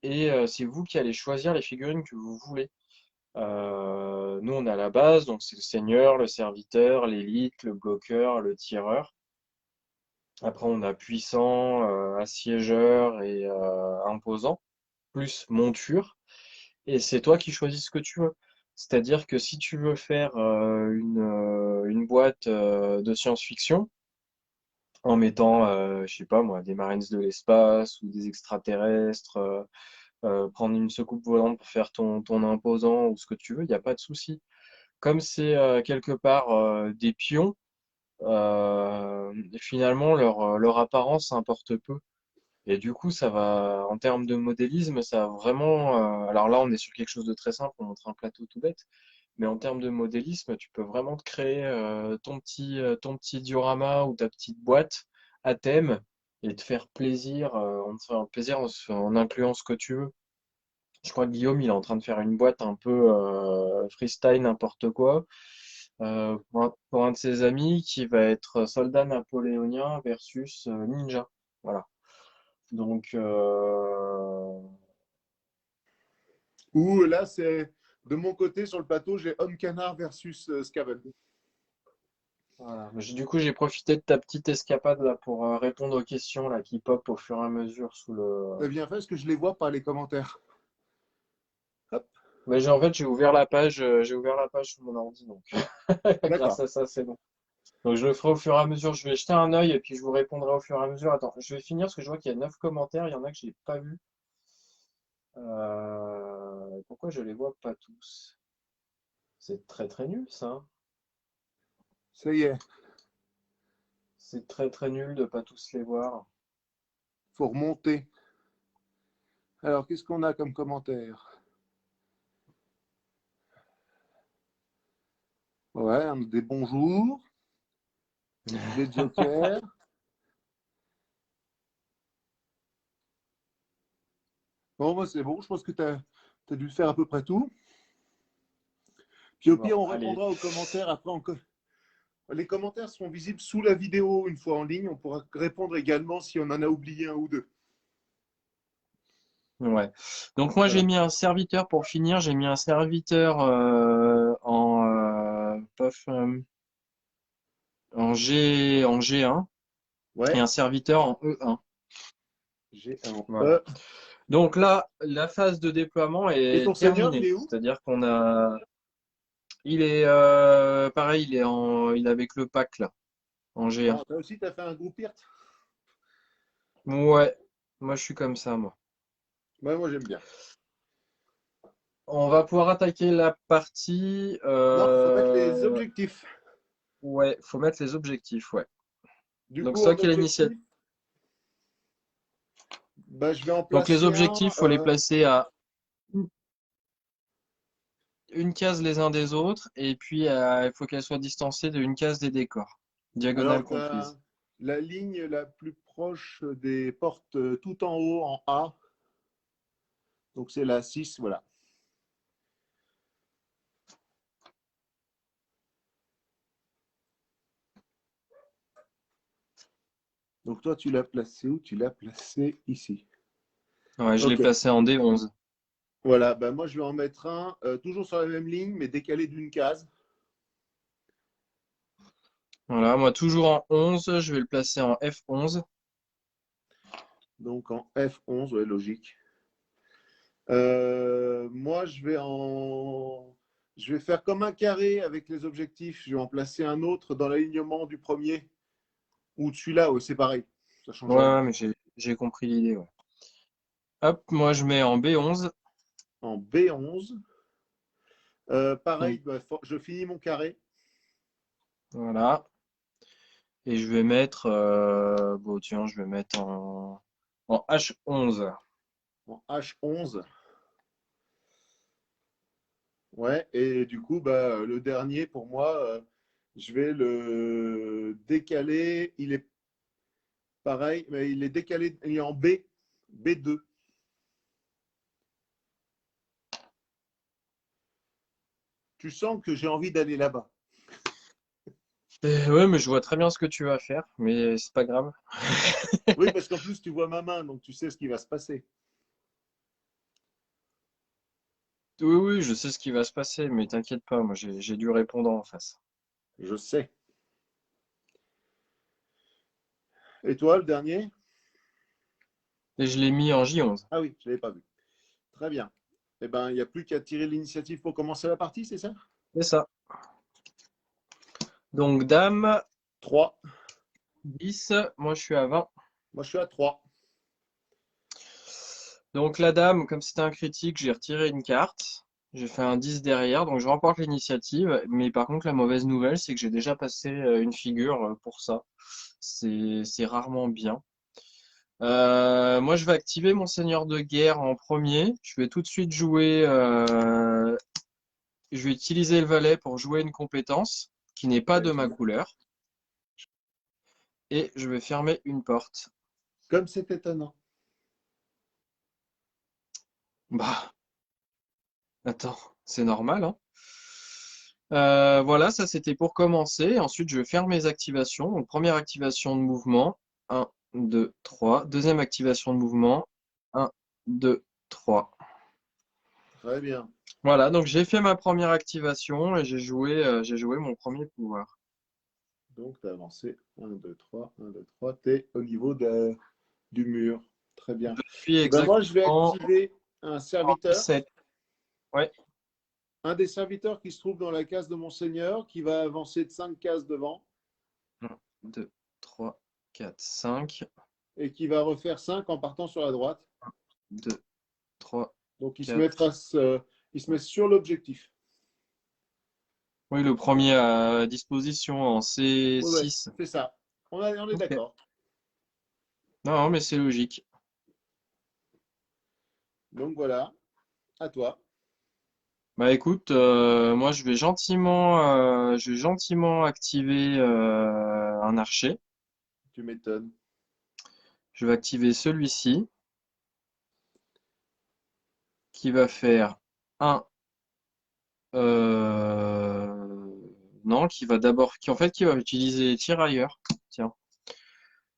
et c'est vous qui allez choisir les figurines que vous voulez. Nous, on a la base, donc c'est le seigneur, le serviteur, l'élite, le bloqueur, le tireur. Après, on a puissant, assiégeur et imposant, plus monture. Et c'est toi qui choisis ce que tu veux. C'est-à-dire que si tu veux faire une boîte de science-fiction, en mettant, je sais pas moi, des Marines de l'espace ou des extraterrestres, prendre une soucoupe volante pour faire ton imposant ou ce que tu veux, il n'y a pas de souci. Comme c'est quelque part des pions, finalement leur apparence importe peu. Et du coup, ça va, en termes de modélisme, ça va vraiment. Alors là, on est sur quelque chose de très simple, on montre un plateau tout bête. Mais en termes de modélisme, tu peux vraiment te créer ton petit diorama ou ta petite boîte à thème et te faire plaisir, en te faire plaisir en incluant ce que tu veux. Je crois que Guillaume, il est en train de faire une boîte un peu freestyle, n'importe quoi, pour un de ses amis qui va être soldat napoléonien versus ninja. Voilà. Donc, Ou là, c'est de mon côté sur le plateau, j'ai Homme Canard versus Scaven. voilà. Du coup, j'ai profité de ta petite escapade là pour répondre aux questions là qui pop au fur et à mesure sous le. T'as bien fait parce que je les vois par les commentaires. Hop, Mais j'ai ouvert la page sur mon ordi, donc grâce d'accord. à ça, c'est bon. Donc je le ferai au fur et à mesure. Je vais jeter un œil et puis je vous répondrai au fur et à mesure. Attends, je vais finir parce que je vois qu'il y a 9 commentaires. Il y en a que j'ai pas vu. Pourquoi je les vois pas tous? C'est très très nul ça. Ça y est, C'est très très nul de pas tous les voir. faut remonter. Alors, qu'est-ce qu'on a comme commentaire? Ouais, des bonjours, des jokers. Bon, moi, c'est bon. Je pense que tu as dû faire à peu près tout. Puis au Bon, pire, on allez. répondra aux commentaires après. Les commentaires seront visibles sous la vidéo une fois en ligne. On pourra répondre également si on en a oublié un ou deux. Ouais. Donc moi j'ai Voilà. mis un serviteur pour finir, j'ai mis un serviteur en G1 et Ouais, un serviteur en E1. j'ai un Voilà. E. Donc là, la phase de déploiement Et ton est seigneur, il terminée. est où? C'est-à-dire qu'on a il est pareil, il est avec le pack là, en G1. Ah, toi aussi, tu as fait un groupe IRT? Ouais, moi je suis comme ça, moi. Ouais, moi, j'aime bien. On va pouvoir attaquer la partie. Non, il faut mettre les objectifs. Ouais, faut mettre les objectifs, ouais. Du Donc coup, c'est toi en qui as l'initiative. objectif, bah, je vais en Donc les placer un. objectifs, faut les placer à une case les uns des autres, et puis il faut qu'elles soient distancées d'une case des décors, diagonale Alors, comprise. la ligne la plus proche des portes tout en haut, en A. Donc, c'est la 6, voilà. Donc, toi, tu l'as placé où? Tu l'as placé ici. Ouais, je l'ai Ok. placé en D11. Voilà, bah, moi, je vais en mettre un, toujours sur la même ligne, mais décalé d'une case. Voilà, moi toujours en 11, je vais le placer en F11. Donc, en F11, ouais, logique. Moi, je vais faire comme un carré avec les objectifs. Je vais en placer un autre dans l'alignement du premier ou de celui-là. Ouais, c'est pareil. Ça change Ouais, rien. ouais, mais j'ai compris l'idée. Ouais. Hop, moi je mets en B11. En B11, pareil, Donc, je finis mon carré. voilà. Et je vais mettre, bon, tiens, je vais mettre en H11. En H11. Ouais, et du coup, bah, le dernier, pour moi, je vais le décaler. Il est pareil, mais il est décalé, il est en B2. Tu sens que j'ai envie d'aller là-bas. Ouais, mais je vois très bien ce que tu vas faire, mais c'est pas grave. Oui, parce qu'en plus, tu vois ma main, donc tu sais ce qui va se passer. Oui, oui, je sais ce qui va se passer, mais t'inquiète pas, moi j'ai du répondant en face. Je sais. Et toi, le dernier? Et je l'ai mis en J11. Ah oui, je ne l'avais pas vu. Très bien. Eh bien, il n'y a plus qu'à tirer l'initiative pour commencer la partie, c'est ça? C'est ça. Donc dame, 3. 10, moi je suis à 20. Moi, je suis à 3. Donc la dame, comme c'était un critique, j'ai retiré une carte. J'ai fait un 10 derrière, donc je remporte l'initiative. Mais par contre, la mauvaise nouvelle, c'est que j'ai déjà passé une figure pour ça. C'est rarement bien. Moi, je vais activer mon seigneur de guerre en premier. Je vais tout de suite jouer. Je vais utiliser le valet pour jouer une compétence qui n'est pas de ma Vas-y. couleur. Et je vais fermer une porte. Comme c'est étonnant. Bah, attends, c'est normal, hein. Voilà, ça c'était pour commencer. Ensuite, je vais faire mes activations. Donc, première activation de mouvement, un, 2, 3. Deuxième activation de mouvement, un, 2, 3. Très bien. Voilà, donc j'ai fait ma première activation et j'ai joué mon premier pouvoir. Donc, tu as avancé. 1, 2, 3. 1, 2, 3. Tu es au niveau du mur. Très bien. Je suis Et ben moi, je vais exactement activer un en serviteur. 7. Ouais, Un des serviteurs qui se trouve dans la case de mon seigneur, qui va avancer de 5 cases devant un, 2, 3, 4, 5. et qui va refaire 5 en partant sur la droite. 2, 3, Donc, 4. il se met sur l'objectif. Oui, le premier à disposition en Oui, ouais, C6. c'est ça. On est Ok. d'accord. Non, mais c'est logique. Donc, voilà. À toi. Bah écoute, moi je vais gentiment activer un archer. Tu m'étonnes. Je vais activer celui-ci qui va faire un. Non, qui va utiliser tirailleur. Tiens,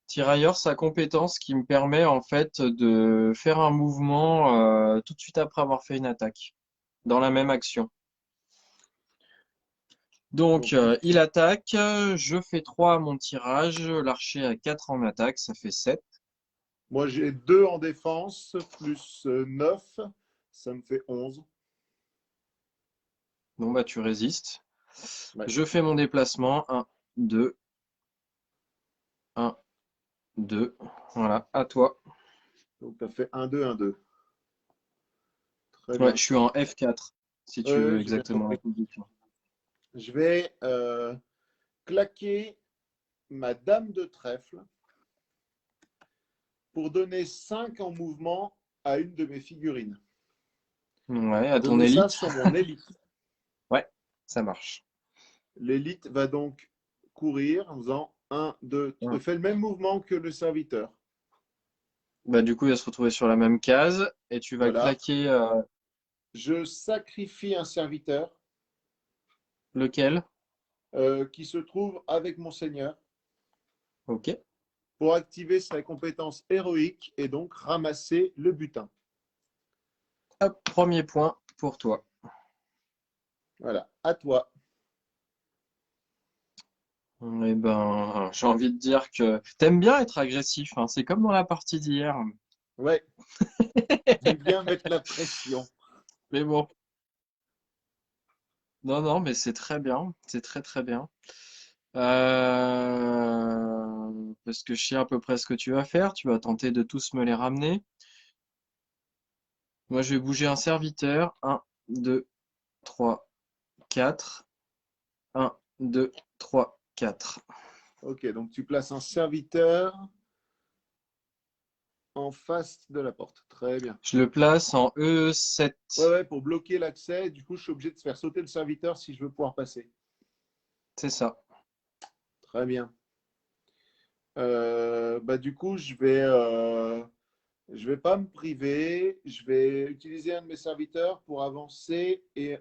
tirailleur, sa compétence qui me permet en fait de faire un mouvement tout de suite après avoir fait une attaque dans la même action. Donc, Donc, il attaque, je fais 3 à mon tirage, l'archer a 4 en attaque, ça fait 7. moi, j'ai 2 en défense, plus 9. Ça me fait 11. Bon, bah, tu résistes. Ouais. Je fais mon déplacement, 1, 2, 1, 2. Voilà, à toi. Donc, tu as fait 1, 2, 1, 2. Très Ouais, bien. je suis en F4, si tu veux J'ai bien exactement la compris. position. Je vais claquer ma dame de trèfle pour donner 5 en mouvement à une de mes figurines. Ouais, Je à vais ton donner ça élite. sur mon élite. Ouais, ça marche. L'élite va donc courir en faisant 1, 2, Ouais. fait le même mouvement que le serviteur. Bah, du coup, il va se retrouver sur la même case et tu vas Voilà. claquer Je sacrifie un serviteur lequel? qui se trouve avec mon seigneur Ok. pour activer sa compétence héroïque et donc ramasser le butin. Hop, premier point pour toi. Voilà, à toi. Eh ben, j'ai envie de dire que t'aimes bien être agressif, hein. C'est comme dans la partie d'hier. Ouais, j'aime bien mettre la pression. Mais bon, non, non, mais c'est très bien. C'est très, très bien. Parce que je sais à peu près ce que tu vas faire. Tu vas tenter de tous me les ramener. Moi, je vais bouger un serviteur. Un, 2, 3, 4. Un, 2, 3, 4. Ok, donc tu places un serviteur en face de la porte. Très bien. Je le place en E7. Ouais, ouais, pour bloquer l'accès, du coup, je suis obligé de faire sauter le serviteur si je veux pouvoir passer. C'est ça. Très bien. Bah, du coup, je vais pas me priver. Je vais utiliser un de mes serviteurs pour avancer et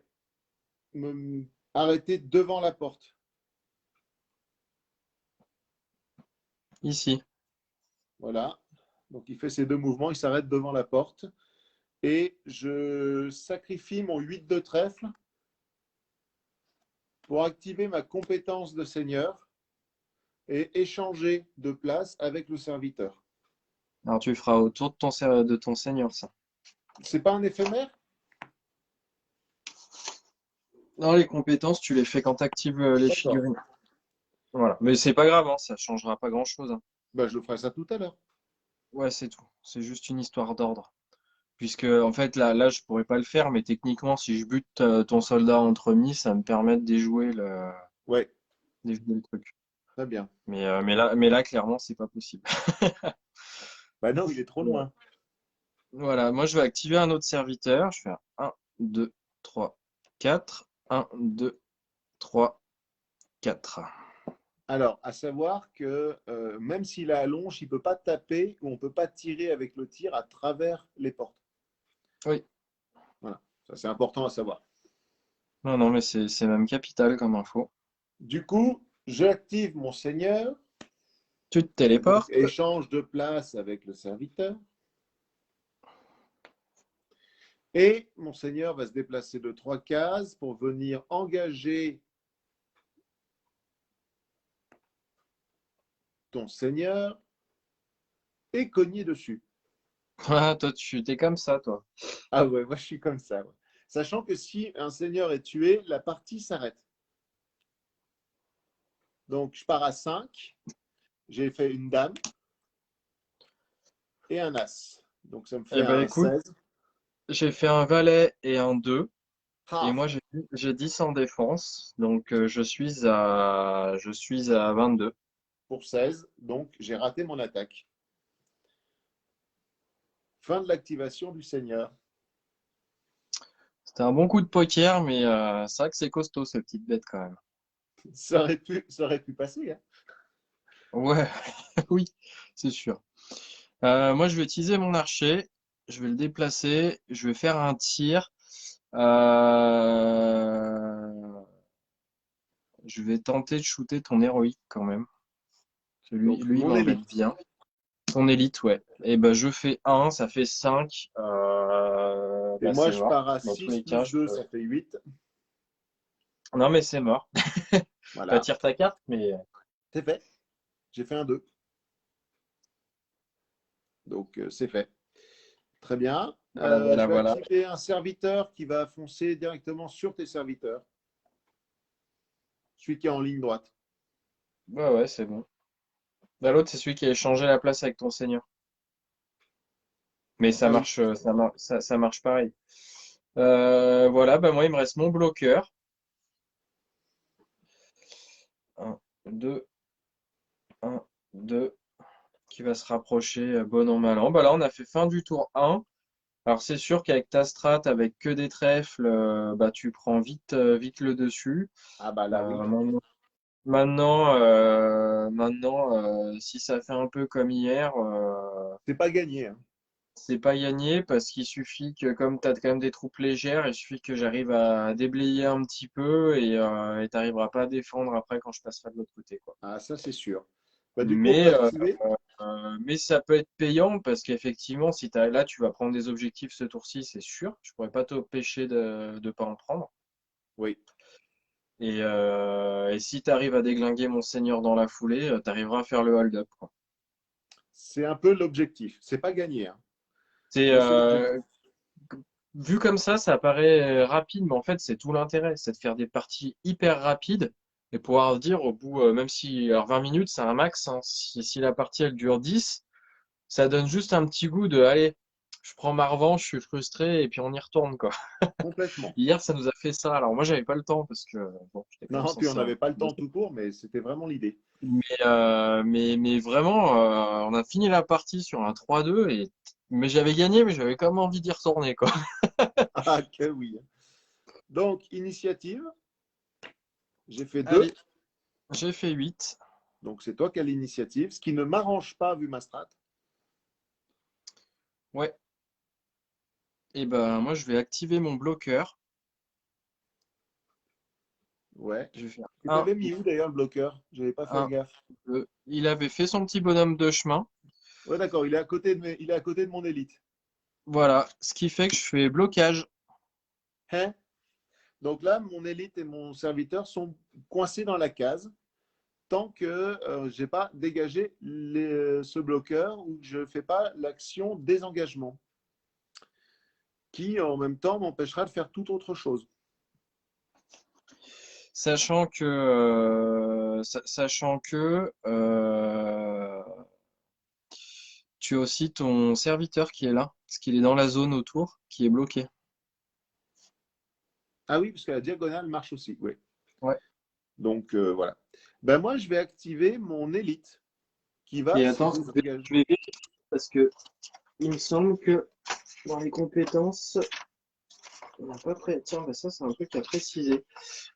me arrêter devant la porte. Ici. Voilà. Donc, il fait ces deux mouvements. Il s'arrête devant la porte. Et je sacrifie mon 8 de trèfle pour activer ma compétence de seigneur et échanger de place avec le serviteur. Alors, tu feras autour de ton seigneur, ça. C'est pas un éphémère? Non, les compétences, tu les fais quand tu actives les D'accord. figurines. Voilà. Mais c'est pas grave, hein, ça changera pas grand-chose, hein. Bah, je ferai ça tout à l'heure. Ouais, c'est tout. C'est juste une histoire d'ordre. Puisque, en fait, là, je pourrais pas le faire, mais techniquement, si je bute ton soldat entremis, ça me permet de Ouais, déjouer le truc. très bien. Mais là, clairement, c'est pas possible. Bah non, il est trop Voilà. loin. Voilà, moi, je vais activer un autre serviteur. Je fais un, 2, 3, 4. Un, 2, 3, 4. Alors, à savoir que même s'il a allonge, il ne peut pas taper ou on ne peut pas tirer avec le tir à travers les portes. Oui. Voilà, ça c'est important à savoir. Non, non, mais c'est même capital comme info. Du coup, j'active mon seigneur, Tu te donc téléportes. échange de place avec le serviteur, et mon seigneur va se déplacer de 3 cases pour venir engager ton seigneur et cogner dessus. Ah, toi, tu t'es comme ça, toi. Ah ouais, moi je suis comme ça. Ouais. Sachant que si un seigneur est tué, la partie s'arrête. Donc je pars à 5, j'ai fait une dame et un as. Donc ça me Eh fait ben, un écoute, 16. j'ai fait un valet et un 2. Et Ah, moi, j'ai 10 en défense. Donc, je suis à 22. pour 16. Donc j'ai raté mon attaque. Fin de l'activation du seigneur. C'était un bon coup de poker, mais c'est vrai que c'est costaud, cette petite bête, quand même. Ça aurait pu passer. Hein. Ouais, oui, c'est sûr. Moi, je vais utiliser mon archer. Je vais le déplacer. Je vais faire un tir. Euh, Je vais tenter de shooter ton héroïque quand même. Donc Lui, il mon m'embête élite. bien. Ton élite, ouais. Et ben, je fais un, ça fait 5. Et Bah, moi c'est je mort. pars à Dans tous 6 les cas, plus je 2, peux. ça fait 8. Non, mais c'est mort. Bah, Voilà, tire ta carte, mais. c'est fait. J'ai fait un 2. Donc c'est fait. Très bien. Voilà, voilà, Je vais voilà. activer un serviteur qui va foncer directement sur tes serviteurs. Celui qui est en ligne droite. Ouais, ouais, c'est bon. Bah, l'autre, c'est celui qui a échangé la place avec ton seigneur. Mais ça Ah oui. marche, ça marche pareil. Voilà, bah, moi, il me reste mon bloqueur. Un, deux, un, deux, qui va se rapprocher, bon an, mal an. Bah, là, on a fait fin du tour 1. Alors, c'est sûr qu'avec ta strat, avec que des trèfles, bah, tu prends vite le dessus. Ah bah là oui. Maintenant, si ça fait un peu comme hier, C'est pas gagné. Hein. c'est pas gagné parce qu'il suffit que, comme tu as quand même des troupes légères, il suffit que j'arrive à déblayer un petit peu et t'arriveras pas à défendre après quand je passerai de l'autre côté, quoi. Ah ça c'est sûr. Bah, du coup on peut Mais, activer. mais ça peut être payant parce qu'effectivement, si là, tu vas prendre des objectifs ce tour-ci, c'est sûr. Je pourrais pas t'empêcher de ne pas en prendre. Oui. Et si tu arrives à déglinguer mon seigneur dans la foulée, tu arriveras à faire le hold-up, quoi. C'est un peu l'objectif. C'est pas gagné. Hein. C'est Mais c'est vu comme ça paraît rapide, mais en fait, c'est tout l'intérêt, c'est de faire des parties hyper rapides et pouvoir se dire au bout, même si, alors 20 minutes, c'est un max, hein. Si la partie elle dure 10, ça donne juste un petit goût de, allez, je prends ma revanche, je suis frustré et puis on y retourne, quoi. complètement. Hier, ça nous a fait ça. Alors moi, j'avais pas le temps parce que bon, j'étais quand même Non, puis on censé n'avait pas le temps tout court, mais c'était vraiment l'idée. mais vraiment, on a fini la partie sur un 3-2 mais j'avais gagné, mais j'avais quand même envie d'y retourner, quoi. Ah, que oui. Donc, initiative, j'ai fait 2. Allez, j'ai fait 8. Donc, c'est toi qui as l'initiative, ce qui ne m'arrange pas vu ma strat. Ouais. Et ben moi, je vais activer mon bloqueur. Ouais. Je vais faire Tu un, t'avais mis où d'ailleurs le bloqueur? Je n'avais pas fait un, gaffe. 2. Il avait fait son petit bonhomme de chemin. Ouais, d'accord, il est à côté il est à côté de mon élite. Voilà, ce qui fait que je fais blocage. Hein? Donc là, mon élite et mon serviteur sont coincés dans la case tant que je n'ai pas dégagé ce bloqueur ou que je ne fais pas l'action désengagement, qui en même temps m'empêchera de faire toute autre chose. Sachant que tu as aussi ton serviteur qui est là, parce qu'il est dans la zone autour, qui est bloqué. Ah oui, parce que la diagonale marche aussi. Oui. Ouais. Donc voilà. Ben moi, je vais activer mon élite qui va Et se attends, désengager. je vais vérifier parce que il me semble que dans les compétences, on n'a pas pré... Tiens, bah ça c'est un truc à préciser.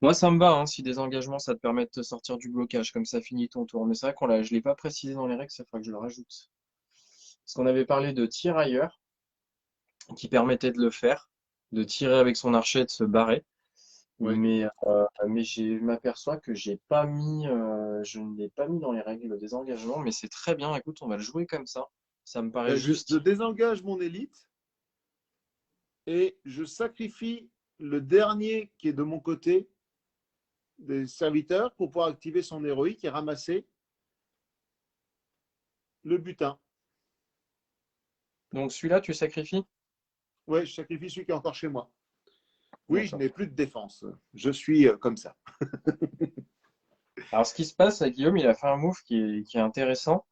Moi ça me va, hein, si des engagements ça te permet de te sortir du blocage, comme ça finit ton tour. Mais c'est vrai je l'ai pas précisé dans les règles, ça faudra que je le rajoute. Parce qu'on avait parlé de tir ailleurs, qui permettait de le faire, de tirer avec son archet et de se barrer. Oui. Mais je m'aperçois que je ne l'ai pas mis dans les règles des engagements, mais c'est très bien. Écoute, on va le jouer comme ça. Ça me paraît Ben, je juste. désengage mon élite et je sacrifie le dernier qui est de mon côté des serviteurs pour pouvoir activer son héroïque et ramasser le butin. Donc celui-là, tu sacrifies? Oui, je sacrifie celui qui est encore chez moi. Oui, je D'accord. n'ai plus de défense. Je suis comme ça. Alors ce qui se passe, c'est que Guillaume, il a fait un move qui est intéressant.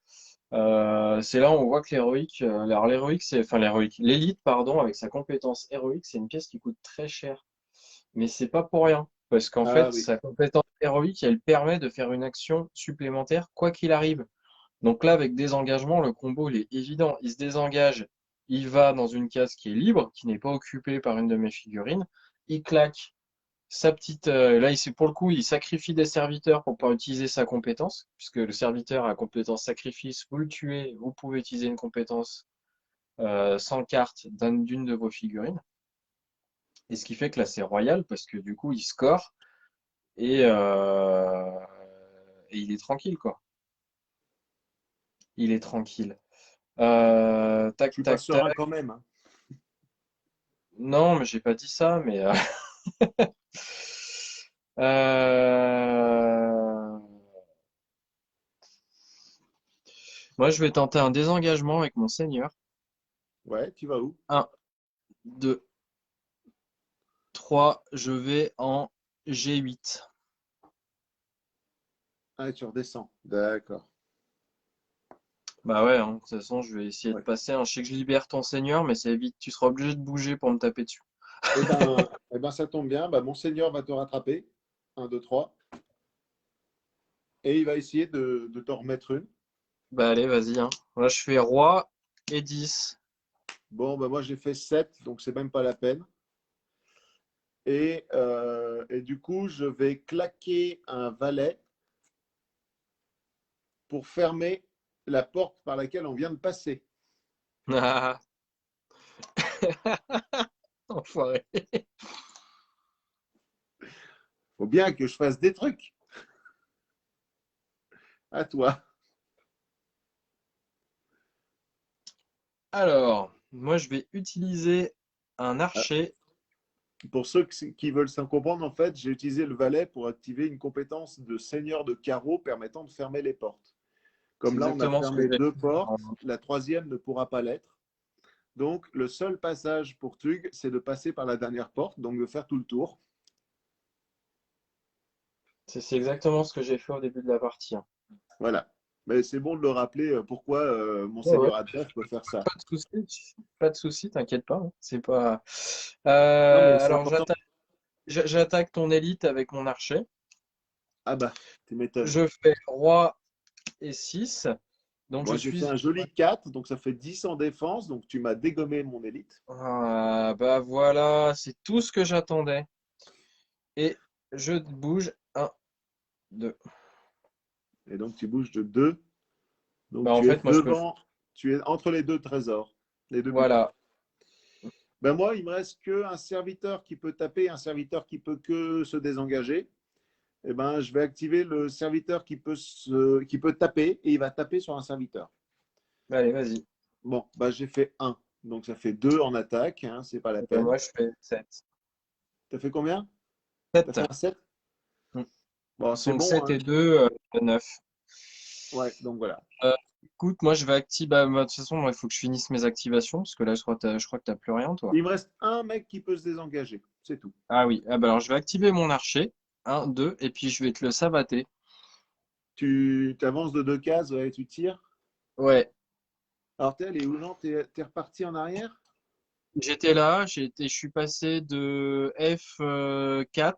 C'est là où on voit que l'héroïque, alors l'héroïque, enfin l'héroïque, l'élite, pardon, avec sa compétence héroïque, c'est une pièce qui coûte très cher. Mais c'est pas pour rien. Parce qu'en Ah fait, oui. sa compétence héroïque, elle permet de faire une action supplémentaire, quoi qu'il arrive. Donc là, avec désengagement, le combo, il est évident. Il se désengage, il va dans une case qui est libre, qui n'est pas occupée par une de mes figurines. Il claque sa petite. Là, pour le coup, il sacrifie des serviteurs pour pouvoir utiliser sa compétence, puisque le serviteur a compétence sacrifice. Vous le tuez, vous pouvez utiliser une compétence sans carte d'une de vos figurines. Et ce qui fait que là, c'est royal, parce que du coup, il score et, euh, et il est tranquille, quoi. Il est tranquille. Je Tac, suis pas tac, tac. serein quand même, hein. Non, mais j'ai pas dit ça, euh, moi je vais tenter un désengagement avec mon seigneur. Ouais, tu vas où? Un, 2, 3. Je vais en G8. Ah, tu redescends. D'accord. Bah ouais, hein, de toute façon, je vais essayer de Ouais. passer. Je sais que je libère ton seigneur, mais c'est vite. Tu seras obligé de bouger pour me taper dessus. Eh ben, ça tombe bien. Bah, mon seigneur va te rattraper. Un, 2, 3. Et il va essayer de t'en remettre une. Bah allez, vas-y, hein. Là, je fais roi et 10. Bon, bah, moi, j'ai fait 7, donc c'est même pas la peine. Et du coup, je vais claquer un valet pour fermer la porte par laquelle on vient de passer. Ah, enfoiré. Faut bien que je fasse des trucs. À toi. Alors, moi, je vais utiliser un Ah, archer. pour ceux qui veulent s'en comprendre, en fait, j'ai utilisé le valet pour activer une compétence de seigneur de carreau permettant de fermer les portes. C'est Comme là, on a exactement ce que fermé j'ai. 2 portes, la troisième ne pourra pas l'être. Donc, le seul passage pour Tug, c'est de passer par la dernière porte, donc de faire tout le tour. C'est exactement ce que j'ai fait au début de la partie, hein. Voilà. Mais c'est bon de le rappeler pourquoi Ouais, ouais. Monseigneur Adolphe peut faire ça. Pas de souci, pas de souci, t'inquiète pas, hein. C'est pas. Non, mais c'est Alors important. j'attaque ton élite avec mon archer. Ah bah, tu m'étonnes. Je fais roi et 6. Donc je Moi, j'ai fait suis. un joli 4, donc ça fait 10 en défense, donc tu m'as dégommé mon élite. Ah, bah voilà, c'est tout ce que j'attendais. Et je bouge. Un, 2. Et donc, tu bouges de 2. Donc, Bah en tu es fait, moi je peux. devant, tu es entre les deux trésors, les deux butins. Voilà. Ben moi, il me reste qu'un serviteur qui peut taper, un serviteur qui peut que se désengager. Eh ben, je vais activer le serviteur qui peut taper et il va taper sur un serviteur. Allez, vas-y. Bon, ben, j'ai fait un. Donc, ça fait 2 en attaque, hein, c'est pas la Et ben, peine. moi je fais 7. Tu as fait combien? Tu as 7. fait un 7. Bon, c'est Donc bon, 7 hein. et 2, 9. Ouais, donc voilà. Écoute, moi je vais activer. Bah, de toute façon, moi, il faut que je finisse mes activations, parce que là, je crois que t'as plus rien, toi. Il me reste un mec qui peut se désengager, c'est tout. Ah oui, ah bah alors je vais activer mon archer. Un, 2, et puis je vais te le savater. Tu avances de 2 cases, ouais, tu tires. Ouais, Alors, t'es allé où, non? T'es reparti en arrière? j'étais là, je suis passé de F4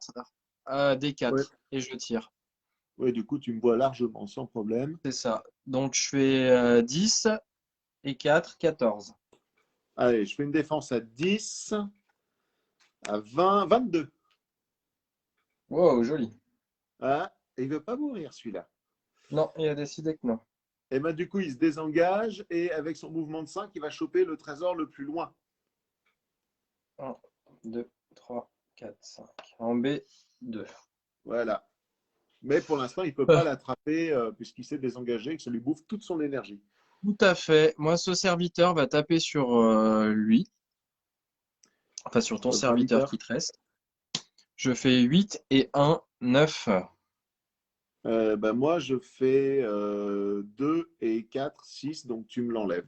à Ouais. D4 et je tire. Ouais, du coup, tu me vois largement, sans problème. C'est ça. Donc je fais 10 et 4, 14. Allez, je fais une défense à 10, à 20, 22. Wow, joli. Ah, il veut pas mourir, celui-là. Non, il a décidé que non. Et ben, du coup, il se désengage et avec son mouvement de 5, il va choper le trésor le plus loin. Un, 2, 3, 4, 5. En B, 2. Voilà. Mais pour l'instant, il ne peut pas l'attraper puisqu'il s'est désengagé et que ça lui bouffe toute son énergie. Tout à fait. Moi, ce serviteur va taper sur lui, enfin sur ton Sur le serviteur serviteur. qui te reste. Je fais 8 et 1, 9. Ben moi, je fais 2 et 4, 6, donc tu me l'enlèves.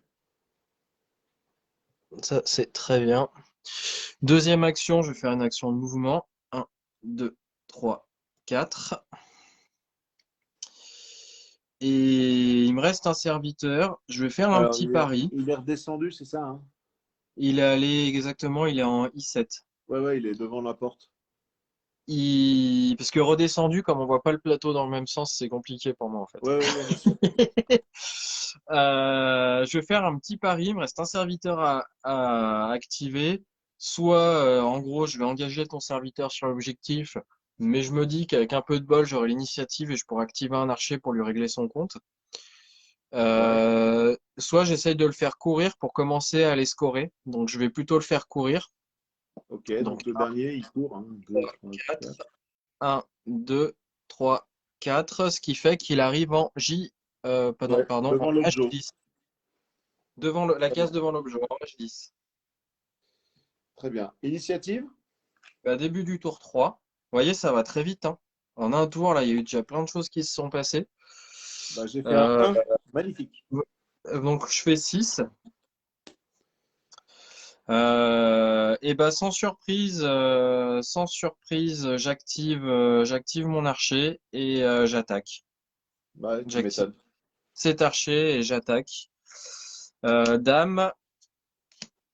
Ça, c'est très bien. Deuxième action, je vais faire une action de mouvement. Un, 2, 3, 4. Et il me reste un serviteur. Je vais faire un Alors, petit pari. il est redescendu, c'est ça, hein? Il est allé exactement, il est en I7. Ouais, ouais, il est devant la porte. Parce que redescendu, comme on voit pas le plateau dans le même sens, c'est compliqué pour moi en fait. Ouais, ouais, ouais, bien sûr. Je vais faire un petit pari. Il me reste un serviteur à activer. Soit, en gros, je vais engager ton serviteur sur l'objectif, mais je me dis qu'avec un peu de bol, j'aurai l'initiative et je pourrai activer un archer pour lui régler son compte. Ouais. Soit j'essaye de le faire courir pour commencer à les scorer. Donc, je vais plutôt le faire courir. Ok, Donc, donc le dernier, il court. 1, 2, 3, 4. 1, 2, 3, 4, ce qui fait qu'il arrive en J, Ouais, pardon, en devant l'objet. H10. Devant la Très bien. case devant l'objet, en H10. Très bien. Initiative? Bah, début du tour 3. Vous voyez, ça va très vite, hein. En un tour, là, il y a eu déjà plein de choses qui se sont passées. Bah, j'ai fait un Euh, 1. Magnifique. donc, je fais 6. Et bah, sans surprise, j'active mon archer et j'attaque. Bah, tu J'active m'étonnes. cet archer et j'attaque. Dame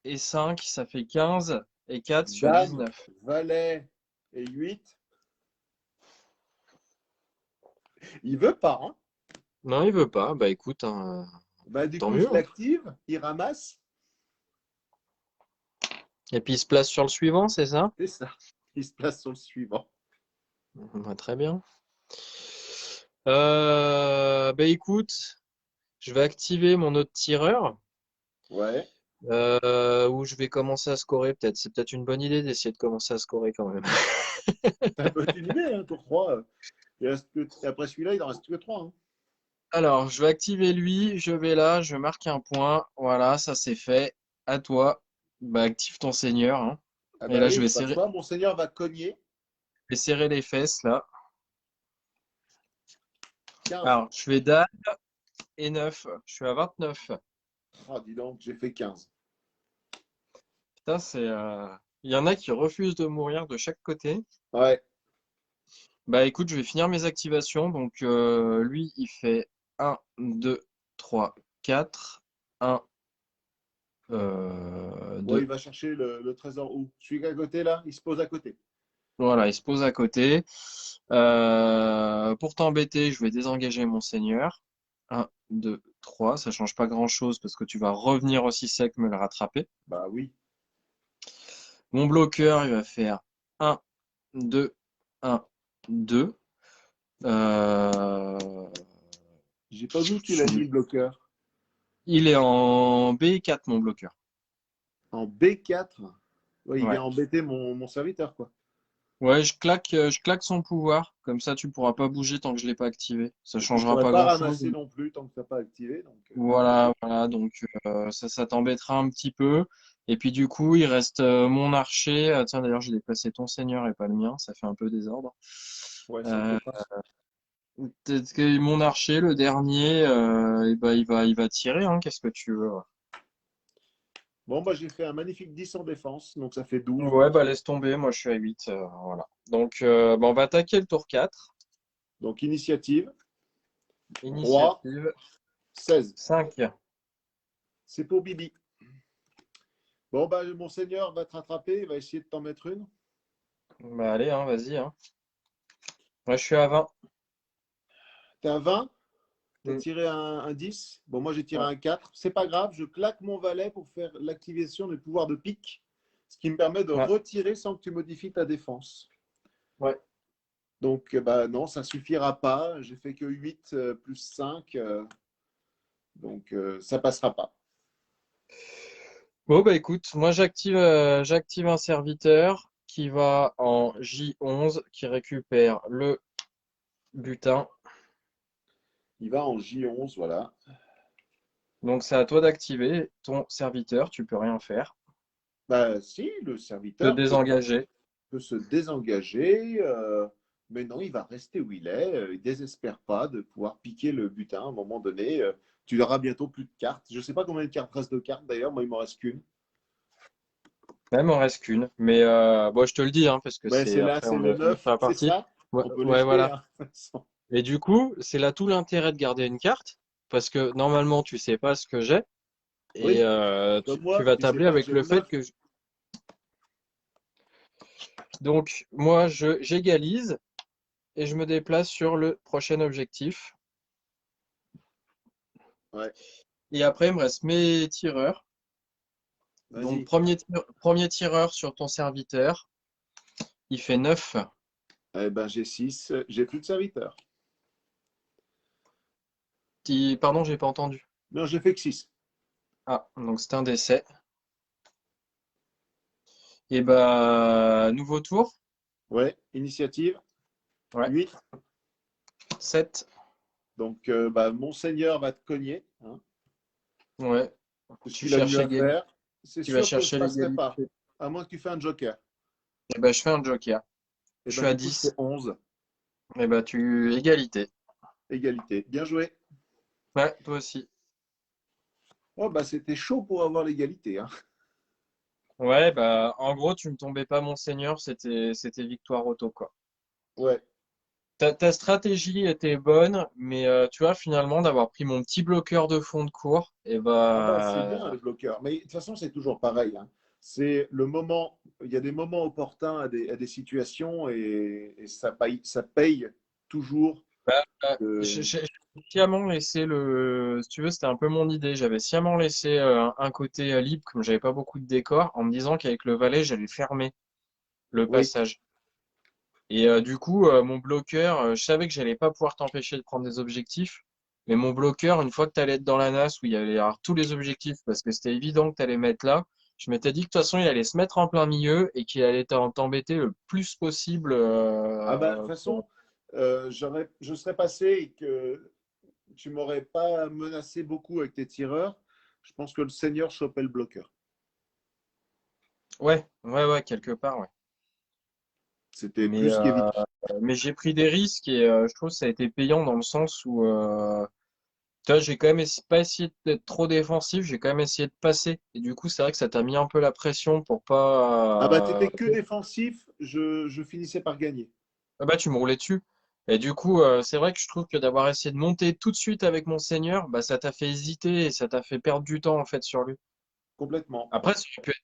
et 5, ça fait 15. Et 4 sur Dame, 19. valet et 8. Il veut pas, hein? Non, il veut pas. Bah écoute, hein, Bah, du tant coup, mieux, je hein. l'active. Il ramasse. Et puis il se place sur le suivant, c'est ça? C'est ça. Il se place sur le suivant. Bah, très bien. Bah écoute, je vais activer mon autre tireur. Ouais. Où je vais commencer à scorer peut-être. C'est peut-être une bonne idée d'essayer de commencer à scorer quand même. Ça peut être une idée, hein, tour 3. Et après celui-là, il en reste que 3. Hein. Alors, je vais activer lui, je vais là, je marque un point. Voilà, ça c'est fait. À toi. Bah, active ton seigneur, hein. Ah Et bah là, oui, j'ai pas le choix. Mon seigneur va cogner. je vais serrer les fesses là. 15. Alors, je fais dame et 9. Je suis à 29. Ah, dis donc, j'ai fait 15. Ça, il y en a qui refusent de mourir de chaque côté. Ouais, Bah écoute, je vais finir mes activations. Donc lui, il fait un, 2, 3, 4, un, ouais, il 2. va chercher le trésor où? Celui qui est à côté là, il se pose à côté. Voilà, il se pose à côté. Pour t'embêter, je vais désengager mon seigneur. Un, 2, 3. Ça change pas grand-chose parce que tu vas revenir aussi sec me le rattraper. Bah oui. Mon bloqueur, il va faire un, 2, un, 2. Euh, J'ai pas vu où tu l'as mis tu- le bloqueur. Il est en B4, mon bloqueur. En B4. Ouais, il Ouais. vient embêter mon serviteur, quoi. Ouais, je claque son pouvoir. Comme ça, tu pourras pas bouger tant que je l'ai pas activé. Ça Et tu changera pourrais pas pas grand-chose. ramasser non plus tant que t'as pas activé. Donc, Voilà, voilà. Donc, ça t'embêtera un petit peu. Et puis, du coup, il reste mon archer. Tiens, d'ailleurs, j'ai déplacé ton seigneur et pas le mien. Ça fait un peu désordre. ouais, ça me Euh, fait pas. Peut-être que mon archer, le dernier, eh ben, il va tirer, hein. Qu'est-ce que tu veux? Bon, bah, j'ai fait un magnifique 10 en défense, donc ça fait 12. Ouais, bah laisse tomber, moi je suis à 8. Voilà. Donc, bah, on va attaquer le tour 4. Donc, initiative, roi, Initiative 16. 5. C'est pour Bibi. Bon, bah, mon seigneur va te rattraper, il va essayer de t'en mettre une. Bah allez, hein, vas-y. Hein. Moi je suis à 20. T'es à 20, t'as Mm. tiré un 10. Bon, moi j'ai tiré Ouais. un 4. C'est pas grave, je claque mon valet pour faire l'activation du pouvoir de pique, ce qui me permet de Ouais. retirer sans que tu modifies ta défense. Ouais. Donc, bah non, ça suffira pas. J'ai fait que 8 plus 5, donc ça passera pas. Bon bah écoute, moi j'active un serviteur qui va en J11, qui récupère le butin. Il va en J11, voilà. Donc c'est à toi d'activer ton serviteur, tu peux rien faire. Bah si, le Te serviteur désengager. peut se désengager, mais non, il va rester où il est. Il désespère pas de pouvoir piquer le butin à un moment donné. Tu auras bientôt plus de cartes. Je sais pas combien de cartes reste de cartes d'ailleurs, moi il m'en reste qu'une. Même en reste qu'une. Mais bon, je te le dis, hein, parce que Ben, c'est c'est là, après c'est le on est 9, sur la c'est partie. ça. Ouais, On peut les ouais, jeter, voilà. hein, de toute façon. Et du coup, c'est là tout l'intérêt de garder une carte, parce que normalement, tu sais pas ce que j'ai, et Oui, comme tu moi, vas tu sais tabler pas que avec j'ai le le fait 9. que... Donc, moi, j'égalise, et je me déplace sur le prochain objectif. Ouais, Et après, il me reste mes tireurs. Donc, vas-y. premier tireur sur ton serviteur, il fait 9. Eh ben, j'ai 6, j'ai plus de serviteurs. Pardon, j'ai pas entendu. Non, j'ai fait que 6. Ah, donc c'est un décès. Et bah, nouveau tour. Ouais, initiative, Ouais, 8. 7. Donc, bah, Monseigneur va te cogner, hein. Ouais. C'est ce Tu qu'il a mieux cherches à faire. C'est tu vas sûr que je chercher passerai pas, l'égalité. à moins que tu fasses un joker. Et ben, je fais un joker. Et Je ben, suis à du coup, je fais 10. 11. Et ben, égalité. Égalité. Bien joué. Ouais, toi aussi. Oh, bah, c'était chaud pour avoir l'égalité, hein. Ouais, bah, en gros, tu me tombais pas, Monseigneur, c'était victoire auto, quoi. Ouais. Ta stratégie était bonne, mais tu vois, finalement, d'avoir pris mon petit bloqueur de fond de cours, et Ah bah c'est bien bah, le bloqueur. Mais de toute façon, c'est toujours pareil, hein. C'est le moment, il y a des moments opportuns à des situations et ça paye toujours. j'ai sciemment laissé si tu veux, c'était un peu mon idée. J'avais sciemment laissé un côté libre, comme j'avais pas beaucoup de décor, en me disant qu'avec le valet, j'allais fermer le Oui. passage. Et du coup, mon bloqueur, je savais que j'allais pas pouvoir t'empêcher de prendre des objectifs, mais mon bloqueur, une fois que tu allais être dans la nasse où il y allait y avoir tous les objectifs, parce que c'était évident que tu allais mettre là, je m'étais dit que de toute façon, il allait se mettre en plein milieu et qu'il allait t'embêter le plus possible. Ah bah de toute façon, je serais passé et que tu m'aurais pas menacé beaucoup avec tes tireurs. Je pense que le Seigneur chopait le bloqueur. Ouais, ouais, ouais, quelque part, ouais. C'était Mais, plus qu'évident. mais j'ai pris des risques et je trouve que ça a été payant dans le sens où Tu vois, j'ai quand même pas essayé d'être trop défensif, j'ai quand même essayé de passer. Et du coup, c'est vrai que ça t'a mis un peu la pression pour Ah bah, pas. t'étais que défensif, je finissais par gagner. Ah bah, tu me roulais dessus. Et du coup, c'est vrai que je trouve que d'avoir essayé de monter tout de suite avec mon seigneur, bah, ça t'a fait hésiter et ça t'a fait perdre du temps en fait sur lui. Complètement. Après,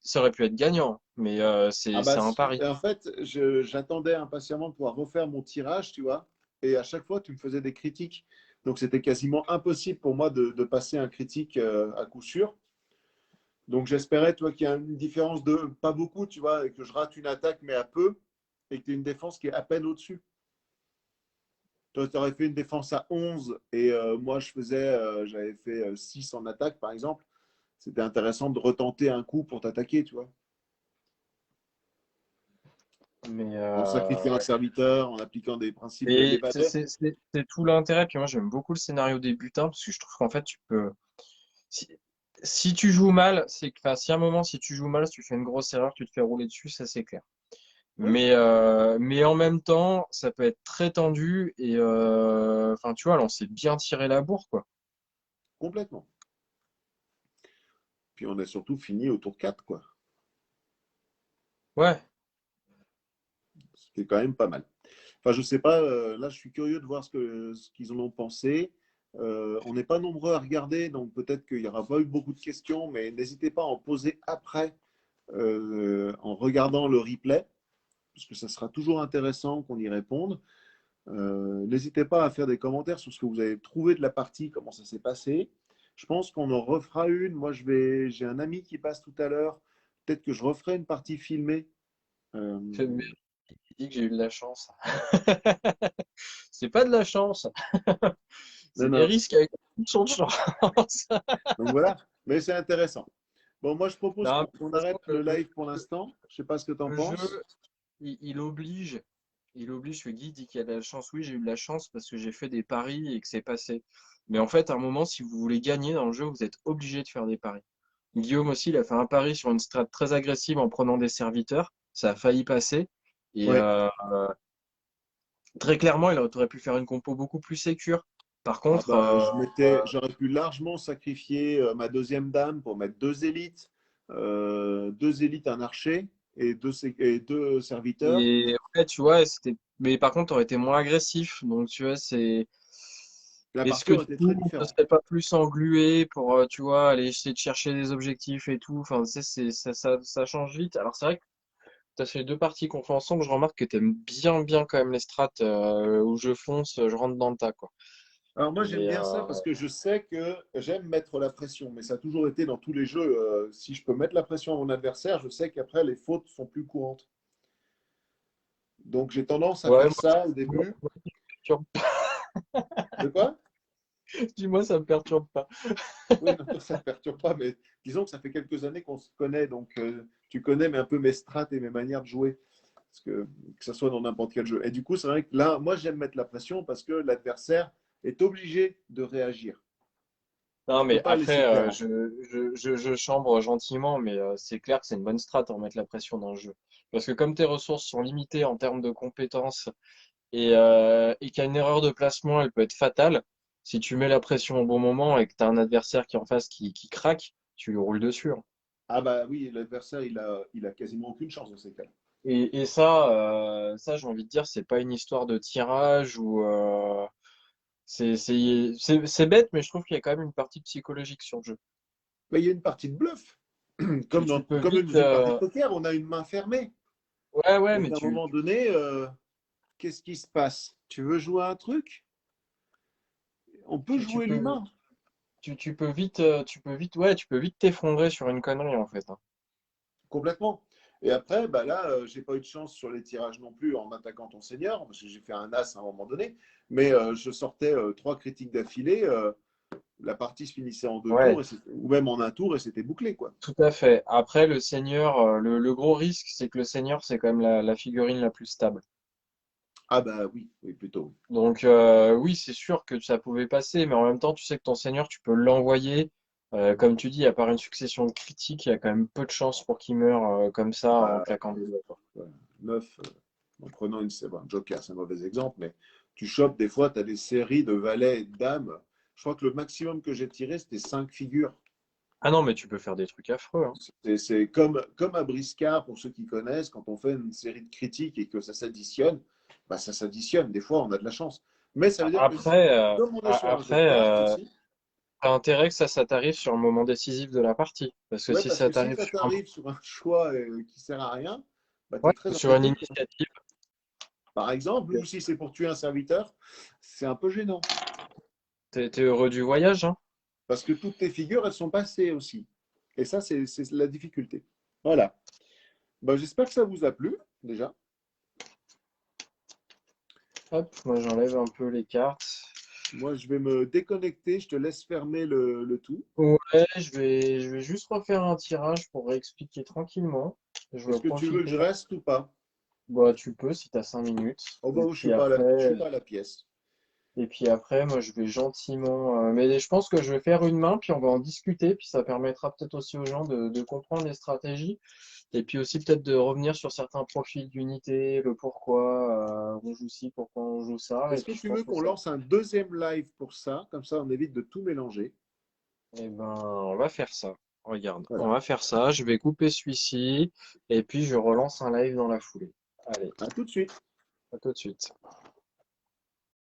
ça aurait pu être gagnant, mais Ah c'est bah, un pari. en fait, j'attendais impatiemment de pouvoir refaire mon tirage, tu vois. Et à chaque fois, tu me faisais des critiques. Donc, c'était quasiment impossible pour moi de passer un critique à coup sûr. Donc, j'espérais, toi, qu'il y a une différence de pas beaucoup, tu vois, et que je rate une attaque, mais à peu, et que tu aies une défense qui est à peine au-dessus. Toi, tu aurais fait une défense à 11 et moi, j'avais fait 6 en attaque, par exemple. C'était intéressant de retenter un coup pour t'attaquer, tu vois. Mais En sacrifiant un serviteur, en appliquant des principes, des et valeurs. c'est tout l'intérêt. Puis moi, j'aime beaucoup le scénario débutant parce que je trouve qu'en fait, tu peux. Si, si tu joues mal, enfin, si à un moment, si tu joues mal, si tu fais une grosse erreur, tu te fais rouler dessus, ça c'est clair. Oui, Mais en même temps, ça peut être très tendu et enfin, tu vois, là, on s'est bien tiré la bourre, quoi. complètement. Puis on a surtout fini au tour 4, quoi. Ouais, C'était quand même pas mal. Enfin, je sais pas, là, je suis curieux de voir ce qu'ils en ont pensé. On n'est pas nombreux à regarder, donc peut-être qu'il n'y aura pas eu beaucoup de questions, mais n'hésitez pas à en poser après, en regardant le replay, parce que ça sera toujours intéressant qu'on y réponde. N'hésitez pas à faire des commentaires sur ce que vous avez trouvé de la partie, comment ça s'est passé. Je pense qu'on en refera une. Moi, j'ai un ami qui passe tout à l'heure. Peut-être que je referai une partie filmée. Euh, il dit que j'ai eu de la chance. C'est pas de la chance, non, c'est des non. risques avec une de chance. Donc voilà, mais c'est intéressant. Bon, moi, je propose Non, mais de qu'on toute façon, arrête le live pour l'instant. Je sais pas ce que tu en le jeu, penses. il oblige. Il oblige, que Guy dit qu'il y a de la chance. Oui, j'ai eu de la chance parce que j'ai fait des paris et que c'est passé. Mais en fait, à un moment, si vous voulez gagner dans le jeu, vous êtes obligé de faire des paris. Guillaume aussi, il a fait un pari sur une strat très agressive en prenant des serviteurs. Ça a failli passer. Et Ouais. très clairement, il aurait pu faire une compo beaucoup plus sécure. Par Ah contre, bah, j'aurais pu largement sacrifier ma deuxième dame pour mettre deux élites, un archer et deux serviteurs. et ouais, tu vois, mais par contre, t'aurais été moins agressif. Donc, tu vois, La est-ce partie que aurait du été très coup, ne différente. serait pas plus englué pour, tu vois, aller essayer de chercher des objectifs et tout. Enfin, tu sais, ça change vite. Alors, c'est vrai que tu as fait deux parties qu'on fait ensemble. Je remarque que tu aimes bien quand même les strats où je fonce, je rentre dans le tas, quoi. Alors moi j'aime Mais bien ça parce que je sais que j'aime mettre la pression, mais ça a toujours été dans tous les jeux. Si je peux mettre la pression à mon adversaire, je sais qu'après les fautes sont plus courantes. Donc j'ai tendance à ouais, faire ça au début. moi, ça me perturbe De quoi? dis-moi, ça me perturbe pas. Oui, non, ça ne perturbe pas, mais disons que ça fait quelques années qu'on se connaît, donc tu connais mais un peu mes strates et mes manières de jouer, parce que ce soit dans n'importe quel jeu. Et du coup, c'est vrai que là, moi, j'aime mettre la pression parce que l'adversaire est obligé de réagir. Non, Tu peux mais pas laisser après, faire, en fait. je chambre gentiment, mais c'est clair que c'est une bonne strat en mettre la pression dans le jeu. Parce que comme tes ressources sont limitées en termes de compétences et qu'il y a une erreur de placement, elle peut être fatale. Si tu mets la pression au bon moment et que tu as un adversaire qui est en face qui craque, tu lui roules dessus, hein. Ah bah oui, l'adversaire, il a quasiment aucune chance dans ces cas-là. Et ça, j'ai envie de dire, c'est pas une histoire de tirage ou c'est bête, mais je trouve qu'il y a quand même une partie psychologique sur le jeu. Mais il y a une partie de bluff. Tu, tu peux Comme vite, dans une partie de poker, on a une main fermée. ouais, Donc mais à un moment donné, qu'est-ce qui se passe? Tu veux jouer à un truc? On peut tu, tu jouer peux, l'humain. tu peux vite t'effondrer sur une connerie en fait, hein. Complètement. Et après, bah là, j'ai pas eu de chance sur les tirages non plus en attaquant ton seigneur, parce que j'ai fait un as à un moment donné. Mais je sortais trois critiques d'affilée. La partie se finissait en deux tours, Ouais, ou même en un tour, et c'était bouclé, quoi. tout à fait. Après, le seigneur, le gros risque, c'est que le seigneur, c'est quand même la figurine la plus stable. Ah bah oui, oui, plutôt. Donc oui, c'est sûr que ça pouvait passer, mais en même temps, tu sais que ton seigneur, tu peux l'envoyer. Comme tu dis, à part une succession de critiques, il y a quand même peu de chances pour qu'il meure comme ça en Bah, claquant des doigts, quoi. voilà. Neuf, en prenant c'est bon, un joker, c'est un mauvais exemple, mais tu chopes des fois, tu as des séries de valets et de dames. Je crois que le maximum que j'ai tiré, c'était 5 figures. Ah non, mais tu peux faire des trucs affreux, hein. C'est comme à Briscard, pour ceux qui connaissent, quand on fait une série de critiques et que ça s'additionne, bah ça s'additionne. Des fois, on a de la chance. Mais ça veut dire que Après, comme on est sur un jeu de après, cartes aussi, t'as intérêt que ça t'arrive sur le moment décisif de la partie. Parce que ouais, si parce ça que si t'arrive ça t'arrive sur un choix qui sert à rien, bah, tu es ouais, très sur une embêté. initiative, Par exemple, ou si c'est pour tuer un serviteur, c'est un peu gênant. t'es heureux du voyage, hein. Parce que toutes tes figures, elles sont passées aussi. Et ça, c'est la difficulté. Voilà. Bah, j'espère que ça vous a plu, déjà. Hop, moi j'enlève un peu les cartes. Moi, je vais me déconnecter. Je te laisse fermer le tout. Ouais, je vais juste refaire un tirage pour réexpliquer tranquillement. Je vais Est-ce que tu veux que je profiter. reste ou pas? Bah, tu peux si t'as 5 minutes. Oh, bah, je suis pas à je suis pas à la pièce. Moi, je vais gentiment. Mais je pense que je vais faire une main, puis on va en discuter, puis ça permettra peut-être aussi aux gens de comprendre les stratégies, et puis aussi peut-être de revenir sur certains profils d'unité, le pourquoi on joue ci, pourquoi on joue ça, et Est-ce que puis je tu pense veux que qu'on ça. lance un deuxième live pour ça? Comme ça, on évite de tout mélanger. Eh ben, on va faire ça. Regarde, on Voilà. va faire ça. Je vais couper celui-ci, et puis je relance un live dans la foulée. Allez, À tout de suite. à tout de suite.